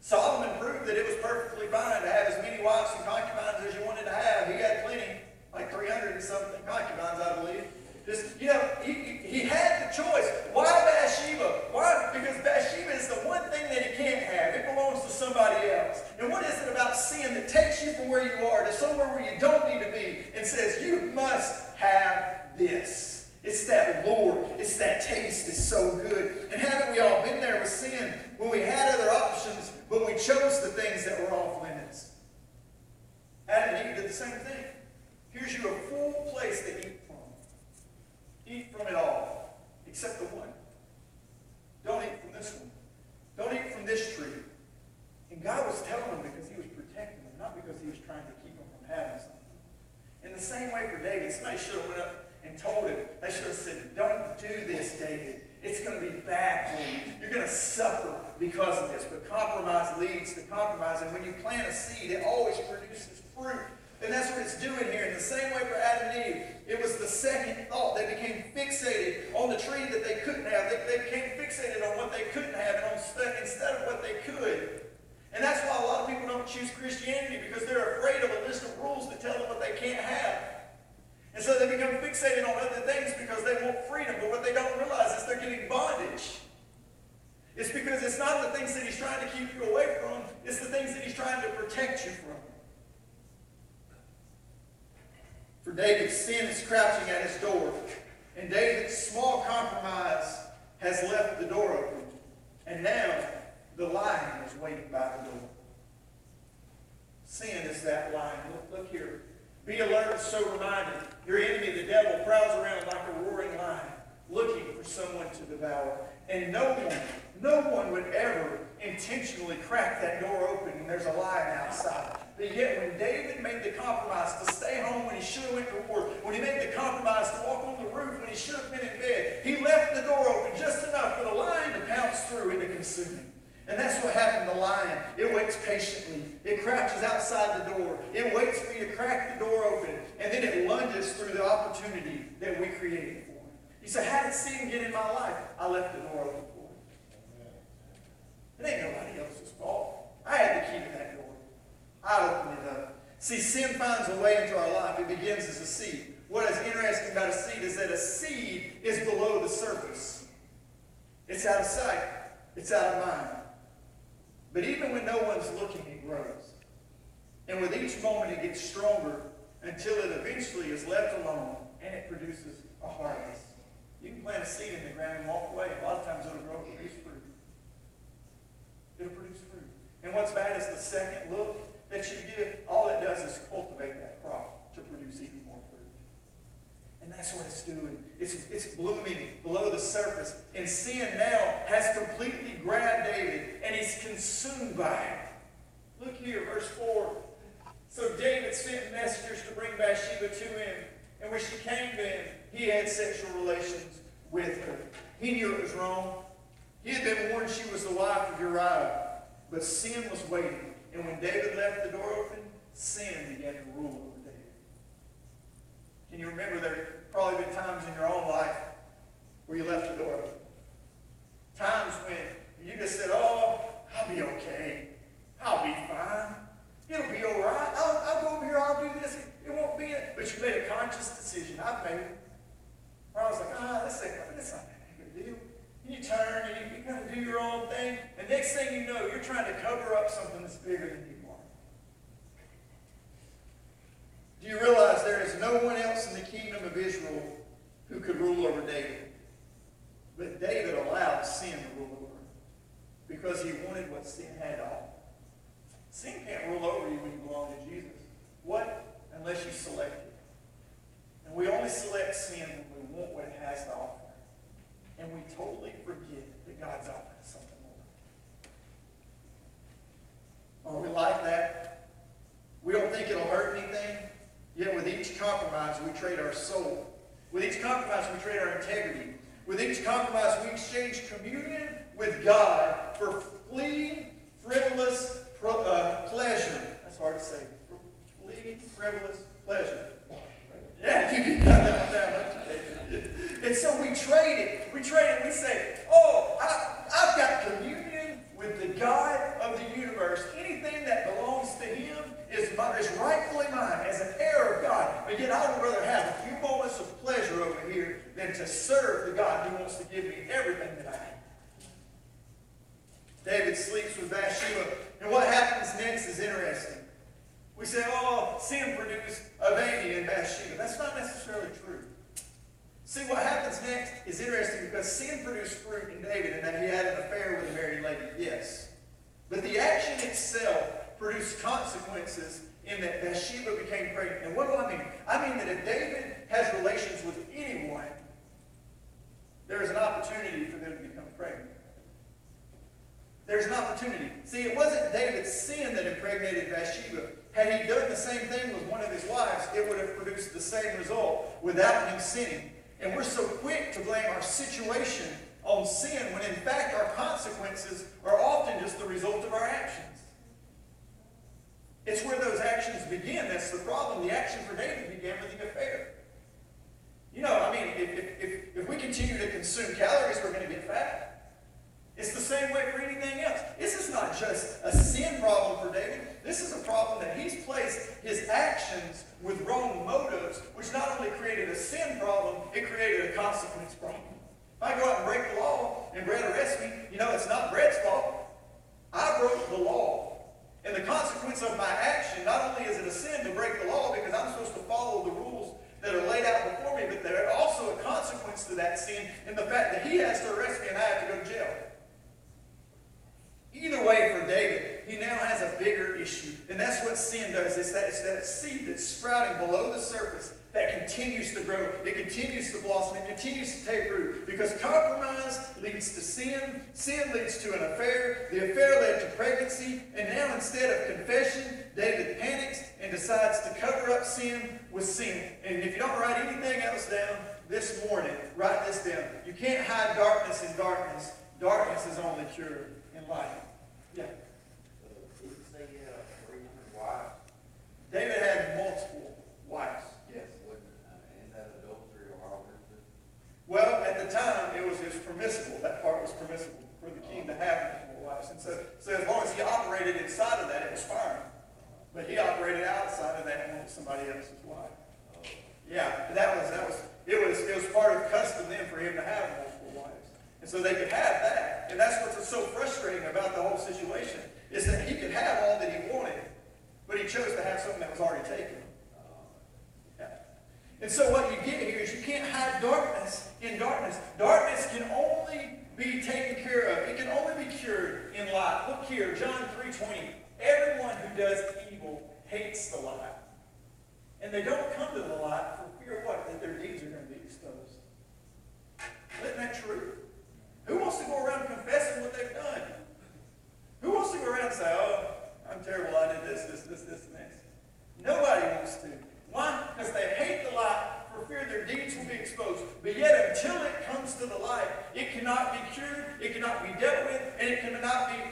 Solomon proved that it was perfectly fine to have as many wives and concubines as you wanted to have. He had plenty, like 300 and something concubines, I believe. Just, he had the choice. Why Bathsheba? Why? Because Bathsheba is the one thing that he can't have. It belongs to somebody else. And what is it about sin that takes you from where you are to somewhere where you don't need to be and says, you must have this? It's that lure. It's that taste. It's so good. And haven't we all been there with sin when we had other options, but we chose the things that were off limits? Adam and Eve did the same thing. Here's you a full place to eat from. Eat from it all, except the one. Don't eat from this one. Don't eat from this tree. And God was telling them because he was protecting them, not because he was trying to keep them from having something. In the same way for David, somebody should have went up and told him. They should have said, don't do this, David. It's going to be bad for you. You're going to suffer because of this. But compromise leads to compromise. And when you plant a seed, it always produces fruit. And that's what it's doing here. In the same way for Adam and Eve, it was the second thought. They became fixated on the tree that they couldn't have. They became fixated on what they couldn't have and instead of what they could. And that's why a lot of people don't choose Christianity, because they're afraid of a list of rules that tell them what they can't have. And so they become fixated on other things because they want freedom. But what they don't realize is they're getting bondage. It's because it's not the things that he's trying to keep you away from. It's the things that he's trying to protect you from. For David, sin is crouching at his door. And David's small compromise has left the door open. And now the lion is waiting by the door. Sin is that lion. Look here. Be alert, so reminded. Your enemy, the devil, prowls around like a roaring lion, looking for someone to devour. And no one would ever intentionally crack that door open and there's a lion outside. But yet when David made the compromise to stay home when he should have went to war, when he made the compromise to walk on the roof when he should have been in bed, he left the door open just enough for the lion to pounce through and to consume him. And that's what happened to the lion. It waits patiently. It crouches outside the door. It waits for you to crack the door open. And then it lunges through the opportunity that we created for him. You say, how did sin get in my life? I left the door open for him. It ain't nobody else's fault. I had the key to that door. I opened it up. See, sin finds a way into our life. It begins as a seed. What is interesting about a seed is that a seed is below the surface. It's out of sight. It's out of mind. But even when no one's looking, it grows. And with each moment, it gets stronger until it eventually is left alone and it produces a harvest. You can plant a seed in the ground and walk away. A lot of times it'll grow and produce fruit. It'll produce fruit. And what's bad is the second look that you give, all it does is cultivate that crop to produce even more fruit. And that's what it's doing. It's blooming below the surface. And sin now has completely grabbed David, and he's consumed by it. Look here, verse 4. So David sent messengers to bring Bathsheba to him. And when she came to him, he had sexual relations with her. He knew it was wrong. He had been warned she was the wife of Uriah. But sin was waiting. And when David left the door open, sin began to rule over David. Can you remember there have probably been times in your own life where you left the door open? Times when you just said, oh, I'll be okay. I'll be fine. It'll be all right. I'll go over here. I'll do this. It won't be it. But you made a conscious decision. I've made it. Where I was like, that's not that big a deal. And you turn and you kind of do your own thing. And next thing you know, you're trying to cover up something that's bigger than you are. Do you realize there is no one else in the kingdom of Israel who could rule over David? But David allowed sin to rule over him because he wanted what sin had to offer. Sin can't rule over you when you belong to Jesus. What? Unless you select it. And we only select sin when we want what it has to offer. And we totally forget that God's offering something more. Are we like that? We don't think it'll hurt anything. Yet with each compromise, we trade our soul. With each compromise, we trade our integrity. With each compromise, we exchange communion with God for fleeting, frivolous pleasure. That's hard to say. Fleeting, frivolous pleasure. Yeah, you can cut that one down. And so we trade it. We trade it. We say, oh, I've got communion with the God of the universe. Anything that belongs to him is rightfully mine as an heir of God. But yet I would rather have a few moments of pleasure over here than to serve the God who wants to give me everything that I need. David sleeps with Bathsheba. And what happens next is interesting. We say, oh, sin produced Avani and Bathsheba. That's not necessarily true. See, what happens next is interesting because sin produced fruit in David and that he had an affair with a married lady. Yes. But the action itself produced consequences in that Bathsheba became pregnant. And what do I mean? I mean that if David has relations with anyone, there is an opportunity for them to become pregnant. There's an opportunity. See, it wasn't David's sin that impregnated Bathsheba. Had he done the same thing with one of his wives, it would have produced the same result without him sinning. And we're so quick to blame our situation on sin when in fact our consequences are often just the result of our actions. It's where those actions begin. That's the problem. The action for David began with the affair. You know, I mean, if we continue to consume calories, we're going to get fat. It's the same way for anything else. This is not just a sin problem for David. This is a problem that he's placed his actions with wrong motives, which not only created a sin problem, it created a consequence problem. If I go out and break the law and Brett arrests me, you know, it's not Brett's fault. I broke the law. And the consequence of my action, not only is it a sin to break the law because I'm supposed to follow the rules that are laid out before me, but there's also a consequence to that sin in the fact that he has to arrest me and I have to go to jail. Either way, for David, he now has a bigger issue. And that's what sin does. It's that seed that's sprouting below the surface that continues to grow. It continues to blossom. It continues to take root. Because compromise leads to sin. Sin leads to an affair. The affair led to pregnancy. And now instead of confession, David panics and decides to cover up sin with sin. And if you don't write anything else down this morning, write this down. You can't hide darkness in darkness. Darkness is only cured in light. Yeah. Did you say he had 300 wives? David had multiple wives. Yes. And that adultery or adultery? Well, at the time, it was permissible. That part was permissible for the king to have multiple wives. And so as long as he operated inside of that, it was fine. But he operated outside of that and wanted somebody else's wife. Yeah, it was part of custom then for him to have multiple wives. And so they could have that. And that's what's so frustrating about the whole situation, is that he could have all that he wanted, but he chose to have something that was already taken. Yeah. And so what you get here is you can't hide darkness in darkness. Darkness can only be taken care of. It can only be cured in light. Look here, John 3:20. Everyone who does evil hates the light. And they don't come to the light for fear of what? That their deeds are going to be exposed. Isn't that true? Who wants to go around confessing what they've done? Who wants to go around and say, oh, I'm terrible, I did this, and this. Nobody wants to. Why? Because they hate the light for fear their deeds will be exposed. But yet, until it comes to the light, it cannot be cured, it cannot be dealt with, and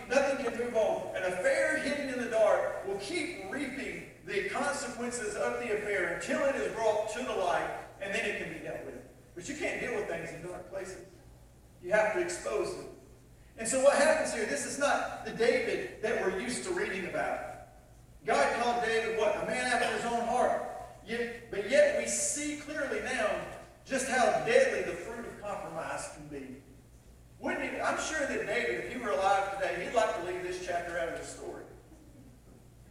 nothing can move on. An affair hidden in the dark will keep reaping the consequences of the affair until it is brought to the light, and then it can be dealt with. But you can't deal with things in dark places. You have to expose them. And so what happens here, this is not the David that we're used to reading about. God called David what? A man after his own heart. But yet we see clearly now just how deadly the fruit of compromise can be. I'm sure that David, if he were alive today, he'd like to leave this chapter out of the story.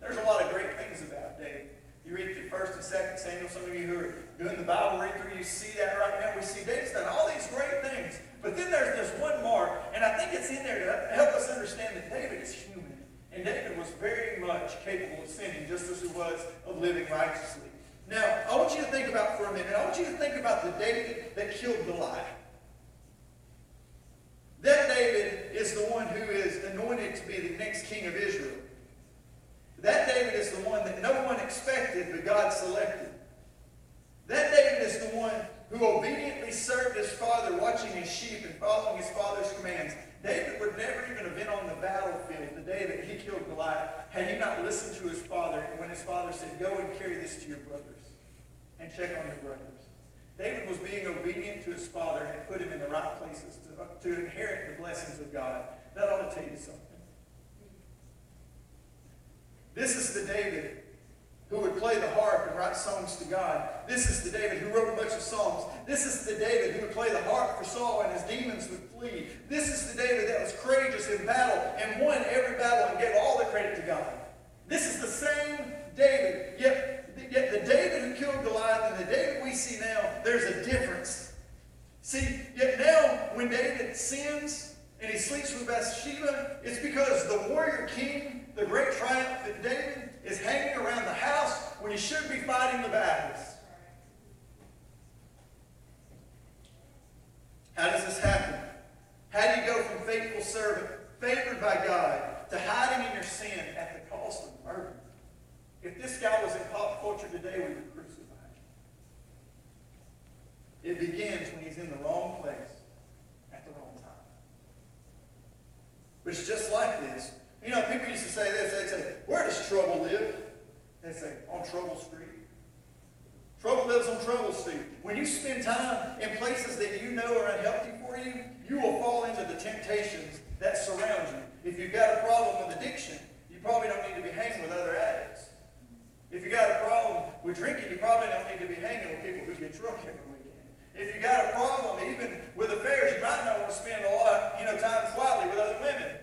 There's a lot of great things about David. You read through 1st and 2nd Samuel, some of you who are doing the Bible read through, you see that right now. We see David's done all these great things. But then there's this one mark, and I think it's in there to help us understand that David is human. And David was very much capable of sinning, just as he was of living righteously. Now, I want you to think about for a minute, I want you to think about the David that killed Goliath. That David is the one who is anointed to be the next king of Israel. That David is the one that no one expected, but God selected. That David is the one who obediently served his father, watching his sheep and following his father's commands. David would never even have been on the battlefield the day that he killed Goliath had he not listened to his father when his father said, go and carry this to your brothers and check on your brothers. David was being obedient to his father and put him in the right places to inherit the blessings of God. That ought to tell you something. This is the David who would play the harp and write songs to God. This is the David who wrote a bunch of songs. This is the David who would play the harp for Saul and his demons would flee. This is the David that was courageous in battle and won every battle and gave all the credit to God. This is the same David. Yet the David who killed Goliath and the David we see now, there's a difference. See, yet now when David sins and he sleeps with Bathsheba, it's because the warrior king, the great triumphant David, is hanging around the house when he should be fighting the battles. How does this happen? How do you go from faithful servant, favored by God, to hiding in your sin at the cost of murder? If this guy was in pop culture today, we would crucify him. It begins when he's in the wrong place at the wrong time. which is just like this. You know, people used to say this. They'd say, where does trouble live? They'd say, on Trouble Street. Trouble lives on Trouble Street. When you spend time in places that you know are unhealthy for you, you will fall into the temptations that surround you. If you've got a problem with addiction, you probably don't need to be hanging with other addicts. If you got a problem with drinking, you probably don't need to be hanging with people who get drunk every weekend. If you got a problem even with affairs, you might not want to spend a lot, time quietly with other women.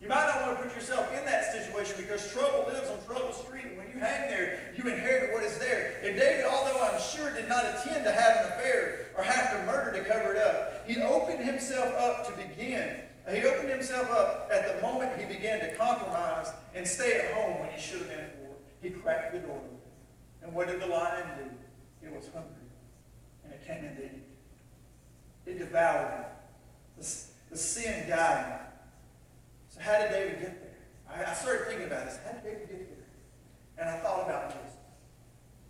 You might not want to put yourself in that situation because trouble lives on Trouble Street. And when you hang there, you inherit what is there. And David, although I'm sure did not intend to have an affair or have to murder to cover it up, he opened himself up to begin. He opened himself up at the moment he began to compromise and stay at home when he should have been at war. He cracked the door open. And what did the lion do? It was hungry. And it came in to eat. It devoured him. The sin got him. So how did David get there? I started thinking about this. How did David get there? And I thought about this.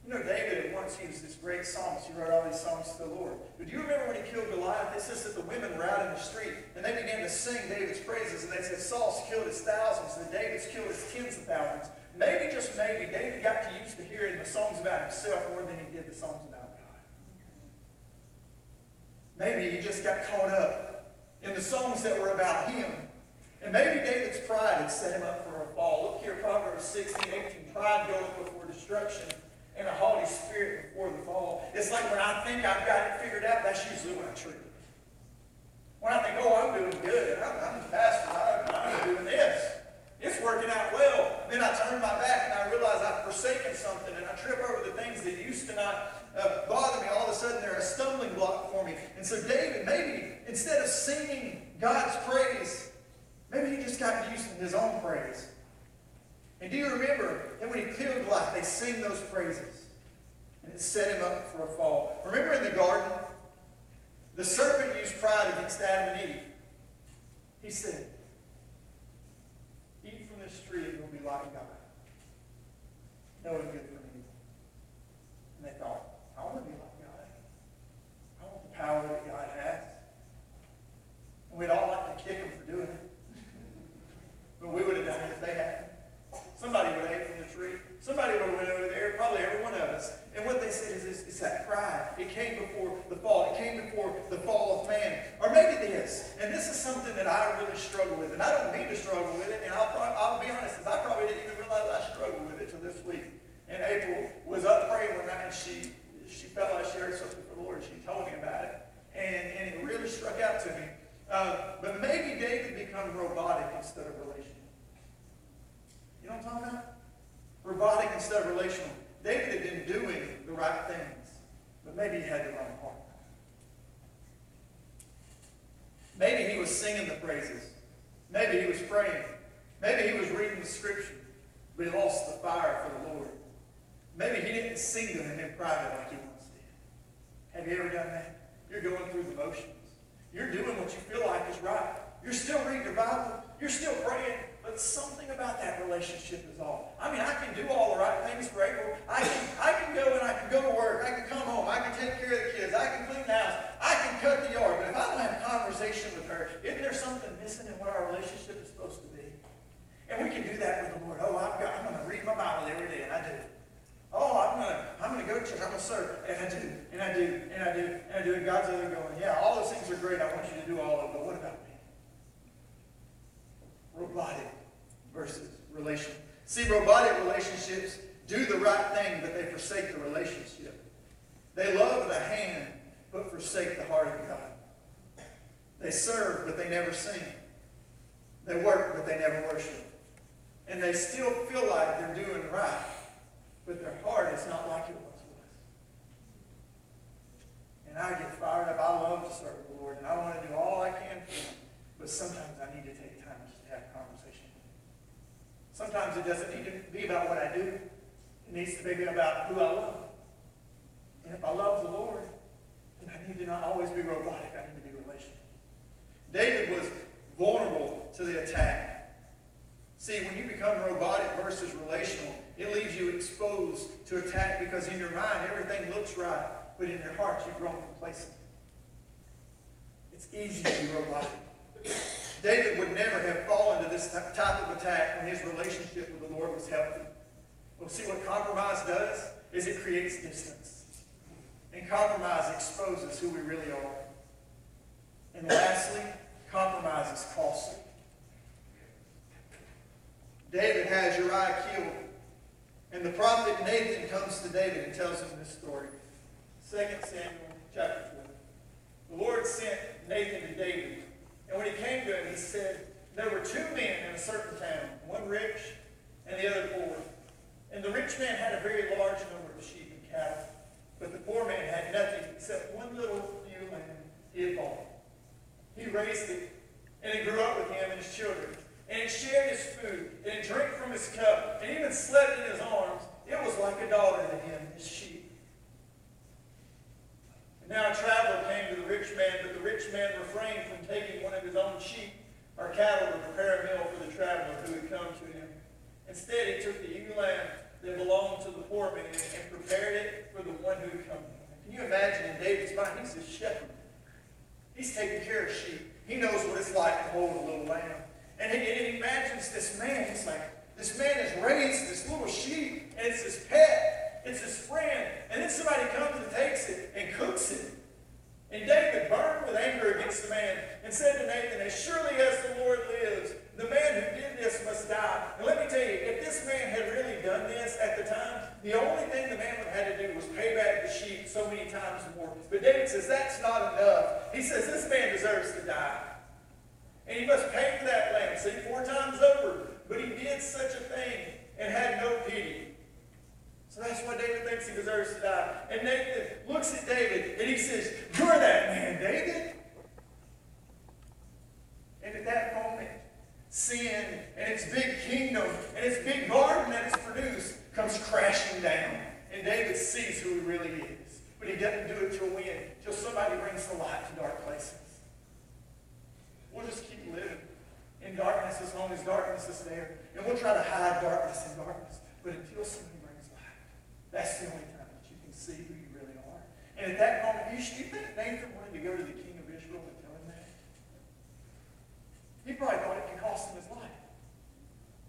You know, David at once, he was this great psalmist. He wrote all these songs to the Lord. But do you remember when he killed Goliath? It says that the women were out in the street, and they began to sing David's praises. And they said, Saul's killed his thousands, and David's killed his tens of thousands. Maybe, just maybe, David got to used to hearing the songs about himself more than he did the songs about God. Maybe he just got caught up in the songs that were about him. And maybe David's pride had set him up for a fall. Look here, Proverbs 16:18. Pride goeth before destruction, and a haughty spirit before the fall. It's like when I think I've got it figured out, that's usually when I trip. When I think, oh, I'm doing good, I'm the pastor, I'm doing this. It's working out well. Then I turn my back and I realize I've forsaken something, and I trip over the things that used to not bother me. All of a sudden, they're a stumbling block for me. And so David, maybe instead of singing God's praise, maybe he just got used to his own praise. And do you remember that when he killed Goliath, they sing those praises? And it set him up for a fall. Remember in the garden, the serpent used pride against Adam and Eve. He said, eat from this tree and you'll be like God, knowing good from evil. And they thought, I want to be like God. I want the power that God has. And we'd all like to kick him for doing it. But we would have done it if they hadn't. Somebody would have ate from the tree. Somebody would have went over there, probably every one of us. And what they said is this, it's that pride. It came before the fall. It came before the fall of man. Or maybe this, and this is something that I really struggle with. And I don't mean to struggle with it, and I'll be honest, I probably didn't even realize I struggled with it until this week. And April was up praying one night, and she felt like she heard something from the Lord. She told me about it. And it really struck out to me. But maybe David become robotic instead of relational. You know what I'm talking about? Robotic instead of relational. David had been doing the right things, but maybe he had the wrong heart. Maybe he was singing the praises. Maybe he was praying. Maybe he was reading the scripture, but he lost the fire for the Lord. Maybe he didn't sing to him in private like he once did. Have you ever done that? You're going through the motions. You're doing what you feel like is right. You're still reading your Bible. You're still praying. But something about that relationship is off. I mean, I can do all the right things for April. I can go and I can go to work. I can come home. I can take care of the kids. I can clean the house. I can cut the yard. But if I don't have a conversation with her, isn't there something missing in what our relationship is supposed to be? And we can do that with the Lord. Oh, I'm going to read my Bible every day, and I do. Oh, I'm going to go to church. I'm going to serve, and I do, and I do, and I do, and I do. And God's over there going, yeah, all those things are great. I want you to do all of them. But what about me? Robotic versus relational. See, robotic relationships do the right thing, but they forsake the relationship. They love the hand, but forsake the heart of God. They serve, but they never sing. They work, but they never worship. And they still feel like they're doing right, but their heart is not like it once was. And I get fired up. I love to serve the Lord, and I want to do all I can for Him. But sometimes I need to take time just to have a conversation with Him. Sometimes it doesn't need to be about what I do. It needs to be about who I love. And if I love the Lord, then I need to not always be robotic. I need to be relational. David was vulnerable to the attack. See, when you become robotic versus relational, it leaves you exposed to attack because in your mind, everything looks right, but in your heart, you've grown complacent. It's easy to be robotic. David would never have fallen to this type of attack when his relationship with the Lord was healthy. Well, see what compromise does is it creates distance. And compromise exposes who we really are. And lastly, compromise is costly. David has Uriah killed. And the prophet Nathan comes to David and tells him this story. 2 Samuel chapter 4. The Lord sent Nathan to David. And when he came to him, he said, there were two men in a certain town, one rich and the other poor. And the rich man had a very large number of sheep and cattle. But the poor man had nothing except one little ewe lamb he had bought. He raised it, and it grew up with him and his children. And it shared his food, and it drank from his cup, and even slept in his arms. It was like a daughter to him, his sheep. And now a traveler came to the rich man, but the rich man refrained from taking one of his own sheep or cattle to prepare a meal for the traveler who had come to him. Instead, he took the ewe lamb that belonged to the poor man and prepared it for the one who had come to him. Can you imagine in David's mind, he's a shepherd. He's taking care of sheep. He knows what it's like to hold a little lamb. And he imagines this man. He's like, this man has raised this little sheep, and it's his pet. It's his friend. And then somebody comes and takes it and cooks it. And David burned with anger against the man and said to Nathan, as surely as the Lord lives, the man who did this must die. And let me tell you, if this man had really done this at the time, the only thing the man would have had to do was pay back the sheep so many times more. But David says that's not enough. He says this man deserves to die. And he must pay for that lamb. See, 4 times over. But he did such a thing and had no pity. So that's why David thinks he deserves to die. And Nathan looks at David and he says, you're that man, David. And at that moment, sin and its big kingdom and its big garden that it's produced comes crashing down. And David sees who he really is. But he doesn't do it till when? Till somebody brings the light to dark places. We'll just keep living in darkness as long as darkness is there. And we'll try to hide darkness in darkness. But until somebody brings light, that's the only time that you can see who you really are. And at that moment, you think Nathan wanted to go to the king of Israel and tell him that? He probably thought it could cost him his life.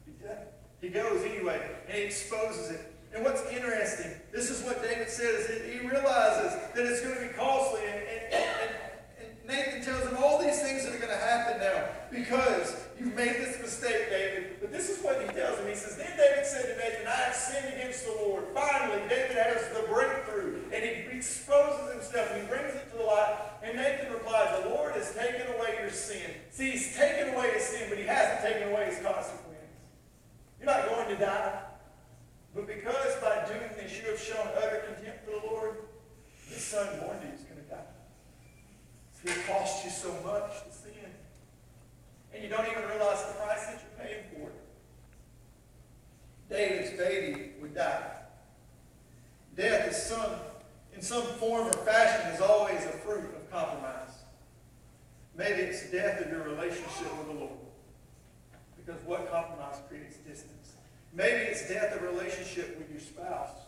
He doesn't. He goes anyway, and he exposes it. And what's interesting, this is what David says. He realizes that it's going to be costly. And Nathan tells him all these things that are going to happen now because you've made this mistake, David. But this is what he tells him. He says, then David said to Nathan, I have sinned against the Lord. Finally, David has the breakthrough, and he exposes himself, and he brings it to the light. And Nathan replies, the Lord has taken away your sin. See, he's taken away his sin, but he hasn't taken away his consequence. You're not going to die. But because by doing this you have shown utter contempt for the Lord, the son born to you is going to die. It cost you so much to sin. And you don't even realize the price that you're paying for it. David's baby would die. Death is in some form or fashion is always a fruit of compromise. Maybe it's death of your relationship with the Lord. Because what compromise creates distance. Maybe it's death of relationship with your spouse.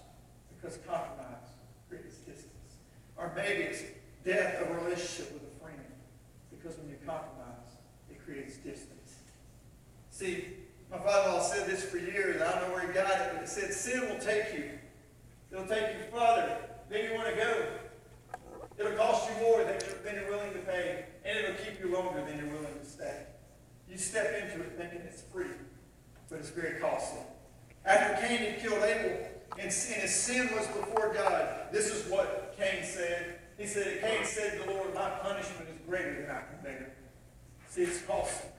Because compromise creates distance. Or maybe it's death of a relationship with a friend. Because when you compromise, it creates distance. See, my father-in-law said this for years. I don't know where he got it, but it said sin will take you. It'll take you farther than you want to go. It'll cost you more than you're willing to pay. And it'll keep you longer than you're willing to stay. You step into it thinking it's free, but it's very costly. After Cain had killed Abel, and his sin was before God, this is what Cain said. He said, Cain said to the Lord, my punishment is greater than I can bear. See, it's costly.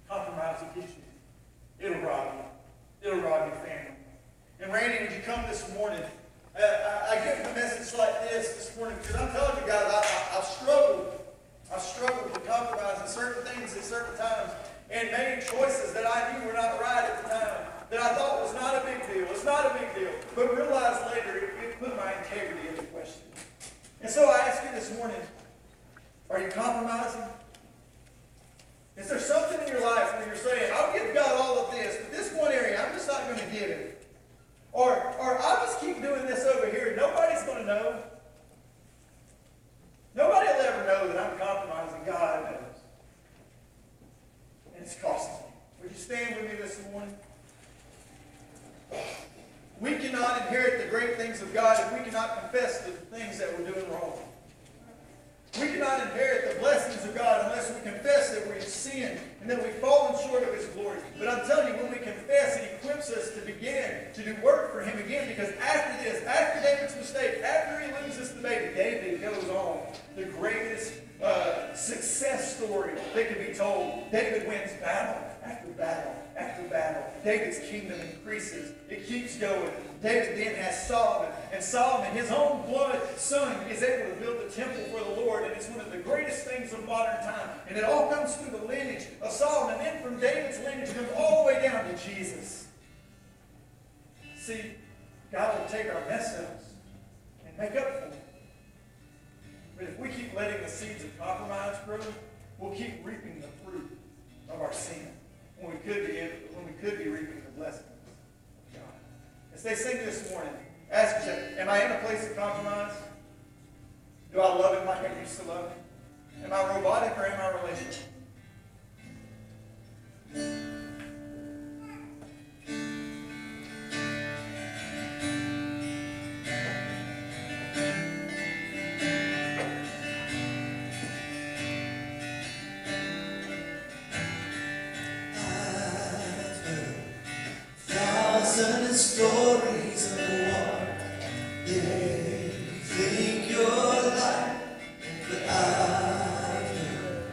Compromise will get you. It'll rob you. It'll rob your family. And Randy, would you come this morning? I give a message like this morning because I'm telling you guys, I've struggled. I've struggled to compromise in certain things at certain times and made choices that I knew were not right at the time, that I thought was not a big deal. It's not a big deal. But realized later it put my integrity into question. And so I ask you this morning, are you compromising? Is there something in your life where you're saying, I'll give God all of this, but this one area, I'm just not going to give it? Or I'll just keep doing this over here and nobody's going to know. Nobody will ever know that I'm compromising. God knows. things of God if we cannot confess the things that we're doing wrong. We cannot inherit the blessings of God unless we confess that we've sinned and that we've fallen short of His glory. But I'm telling you, when we confess, it equips us to begin to do work for Him again. Because after this, after David's mistake, after he loses the baby, David goes on the greatest success story that can be told. David wins battle after battle after battle. David's kingdom increases. It keeps going. David then has Solomon. And Solomon, his own blood son, is able to build a temple for the Lord. And it's one of the greatest things of modern time. And it all comes through the lineage of Solomon. Then from David's lineage comes all the way down to Jesus. See, God will take our mess ups and make up for them. But if we keep letting the seeds of compromise grow, we'll keep reaping the fruit of our sin when we could be reaping the blessings of God. As they sing this morning, ask yourself, am I in a place of compromise? Do I love Him like I used to love Him? Am I robotic or am I relational? Stories of what they think you're like, but I've heard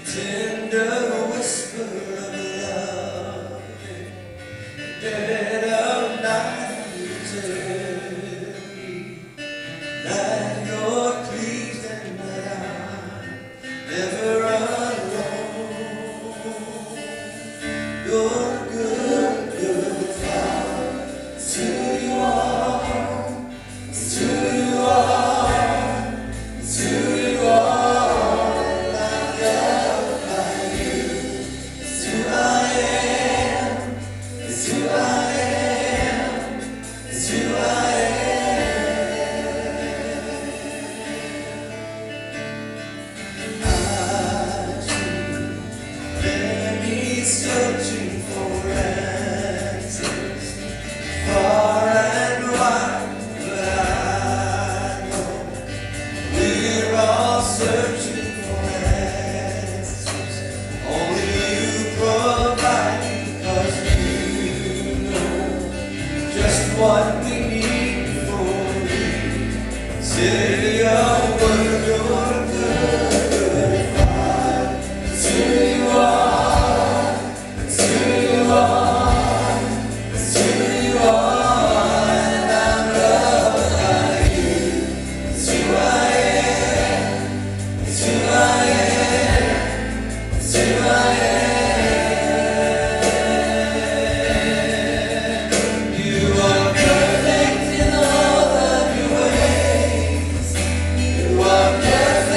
the tender whisper of love, dead of night you tell me that you're pleased and that I'm never alone. You're good, good Father. It's who you are, it's who you are, it's who you are, and I'm loved by you. It's who I am, it's who I am, it's who I am. Many searching for answers, far and wide, but I know we're all searching for answers. Only you provide, because you know just what we need before we say a word. You're good, good Father. It's who you are, it's who you are, it's who you are, and I'm loved by you. It's who I am, it's who I am, it's who I am. You are perfect in all of your ways. You are perfect.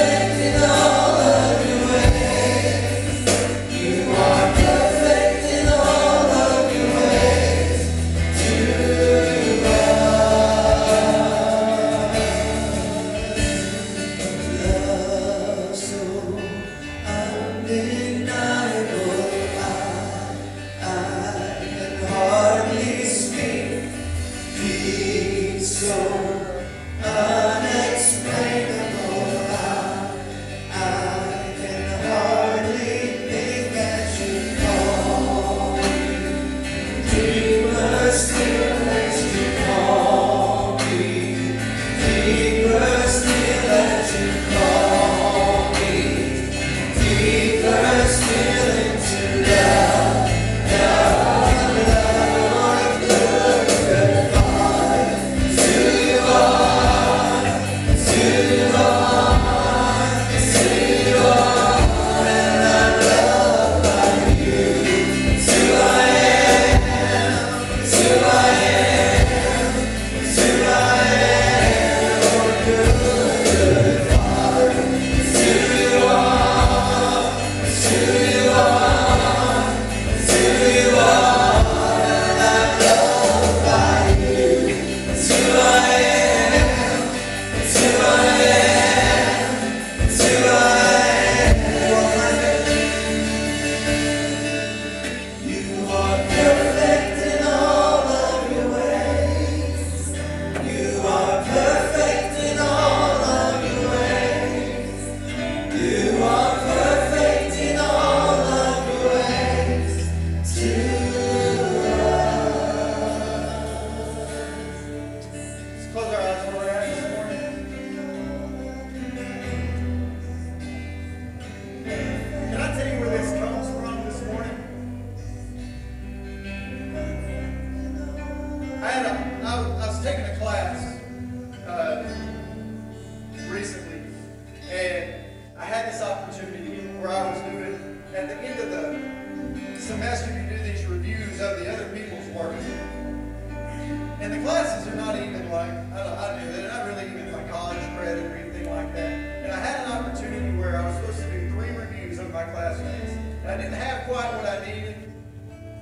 I didn't have quite what I needed.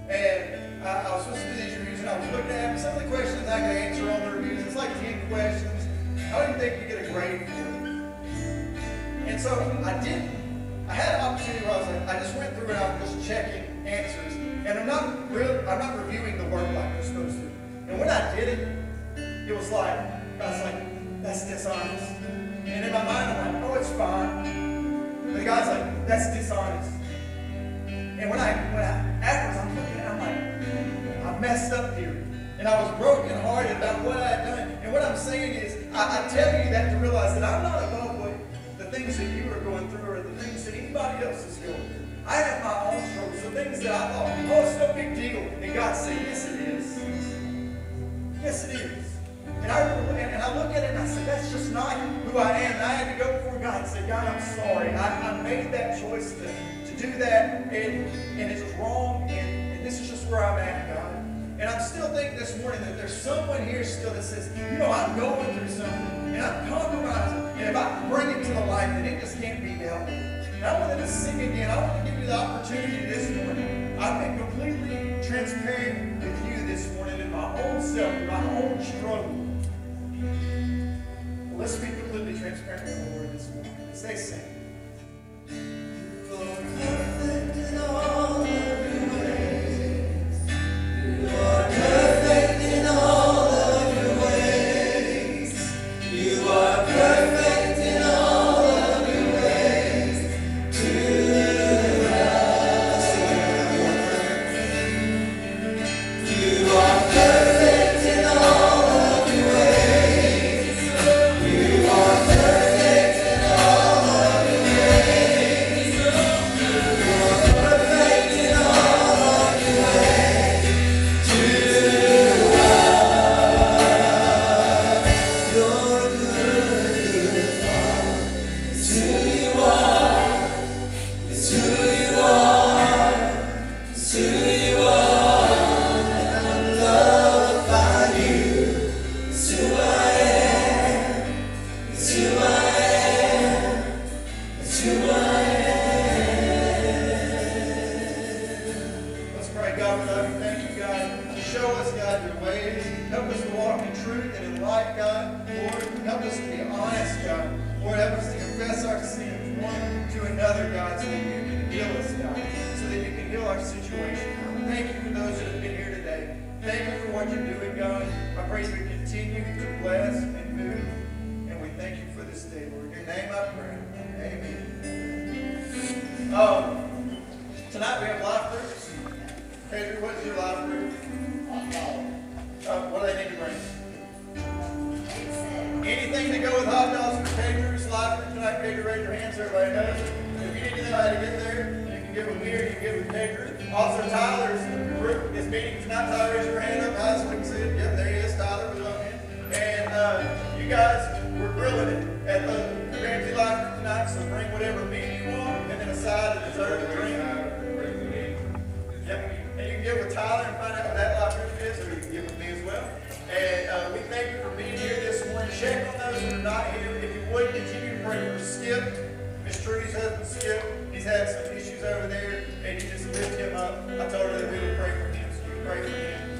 And I was supposed to do these reviews, and I was looking at them. Some of the questions I could answer on the reviews, it's like 10 questions. I don't even think you get a grade for it. And so I didn't. I had an opportunity where I was like, I just went through and I was just checking answers. And I'm not reviewing the work like you're supposed to. And when I did it, it was like, I was like, that's dishonest. And in my mind, I'm like, oh, it's fine. But the guy's like, that's dishonest. And when I afterwards, I'm looking at it, I'm like, I messed up here. And I was brokenhearted about what I had done. And what I'm saying is, I tell you that to realize that I'm not above the things that you are going through or the things that anybody else is going through. I have my own struggles, the things that I thought, oh, it's no big deal. And God said, yes, it is. Yes, it is. And I look at it and I said, that's just not who I am. And I had to go before God and say, God, I'm sorry. I made that choice to do that, and it's wrong, and this is just where I'm at, God. And I'm still thinking this morning that there's someone here still that says, you know, I'm going through something, and I'm compromising, and if I bring it to the light, then it just can't be dealt with. And I want to sing again. I want to give you the opportunity this morning. I've been completely transparent with you this morning in my own self, in my own struggle. Well, let's be completely transparent with the Lord this morning as they sing. You are perfect in all of your ways. You are perfect in all of your ways. You are perfect in all of your ways to us. You are perfect in all of your ways. You are perfect in all of your ways. You are perfect in all of your ways to us. You're good, Father. It's who you are. It's who you are. It's who you are. And I'm loved by you. It's who I am. It's who I am. It's who I am. Let's pray. God, we love you. Thank you, God. Show us, God, your ways. Help us to walk in truth and in light, God. Lord, help us to be honest, God. Lord, help us to confess our sins one to another, God, so that you can heal us, God, so that you can heal our situation. Thank you for those that have been here today. Thank you for what you're doing, God. I pray you would continue to bless and move. And we thank you for this day, Lord. In your name I pray. Amen. Tonight we have life groups. Pedro, what is your life group? What do they need to bring? Anything to go with hot dogs for Pedro's life group tonight? Pedro, raise your hands so everybody knows. If you need to know how to get there, you can give them here, you can give them Pedro. Also, Tyler's group is meeting tonight. Tyler, raise your hand up high so we can see it. Yep, there he is. Tyler was on here. And you guys, we're grilling it at the Ramsey Life Group tonight, so bring whatever meat you want, and then a side of dessert and drink. Yep. And you can get with Tyler and find out what that life group is, or you can get with me as well. And we thank you for being here this morning. Check on those that are not here. If you would, continue to pray for Skip, Miss Trudy's husband, Skip. He's had some issues over there, and you just lift him up. I told her that we would pray for him, so you pray for him.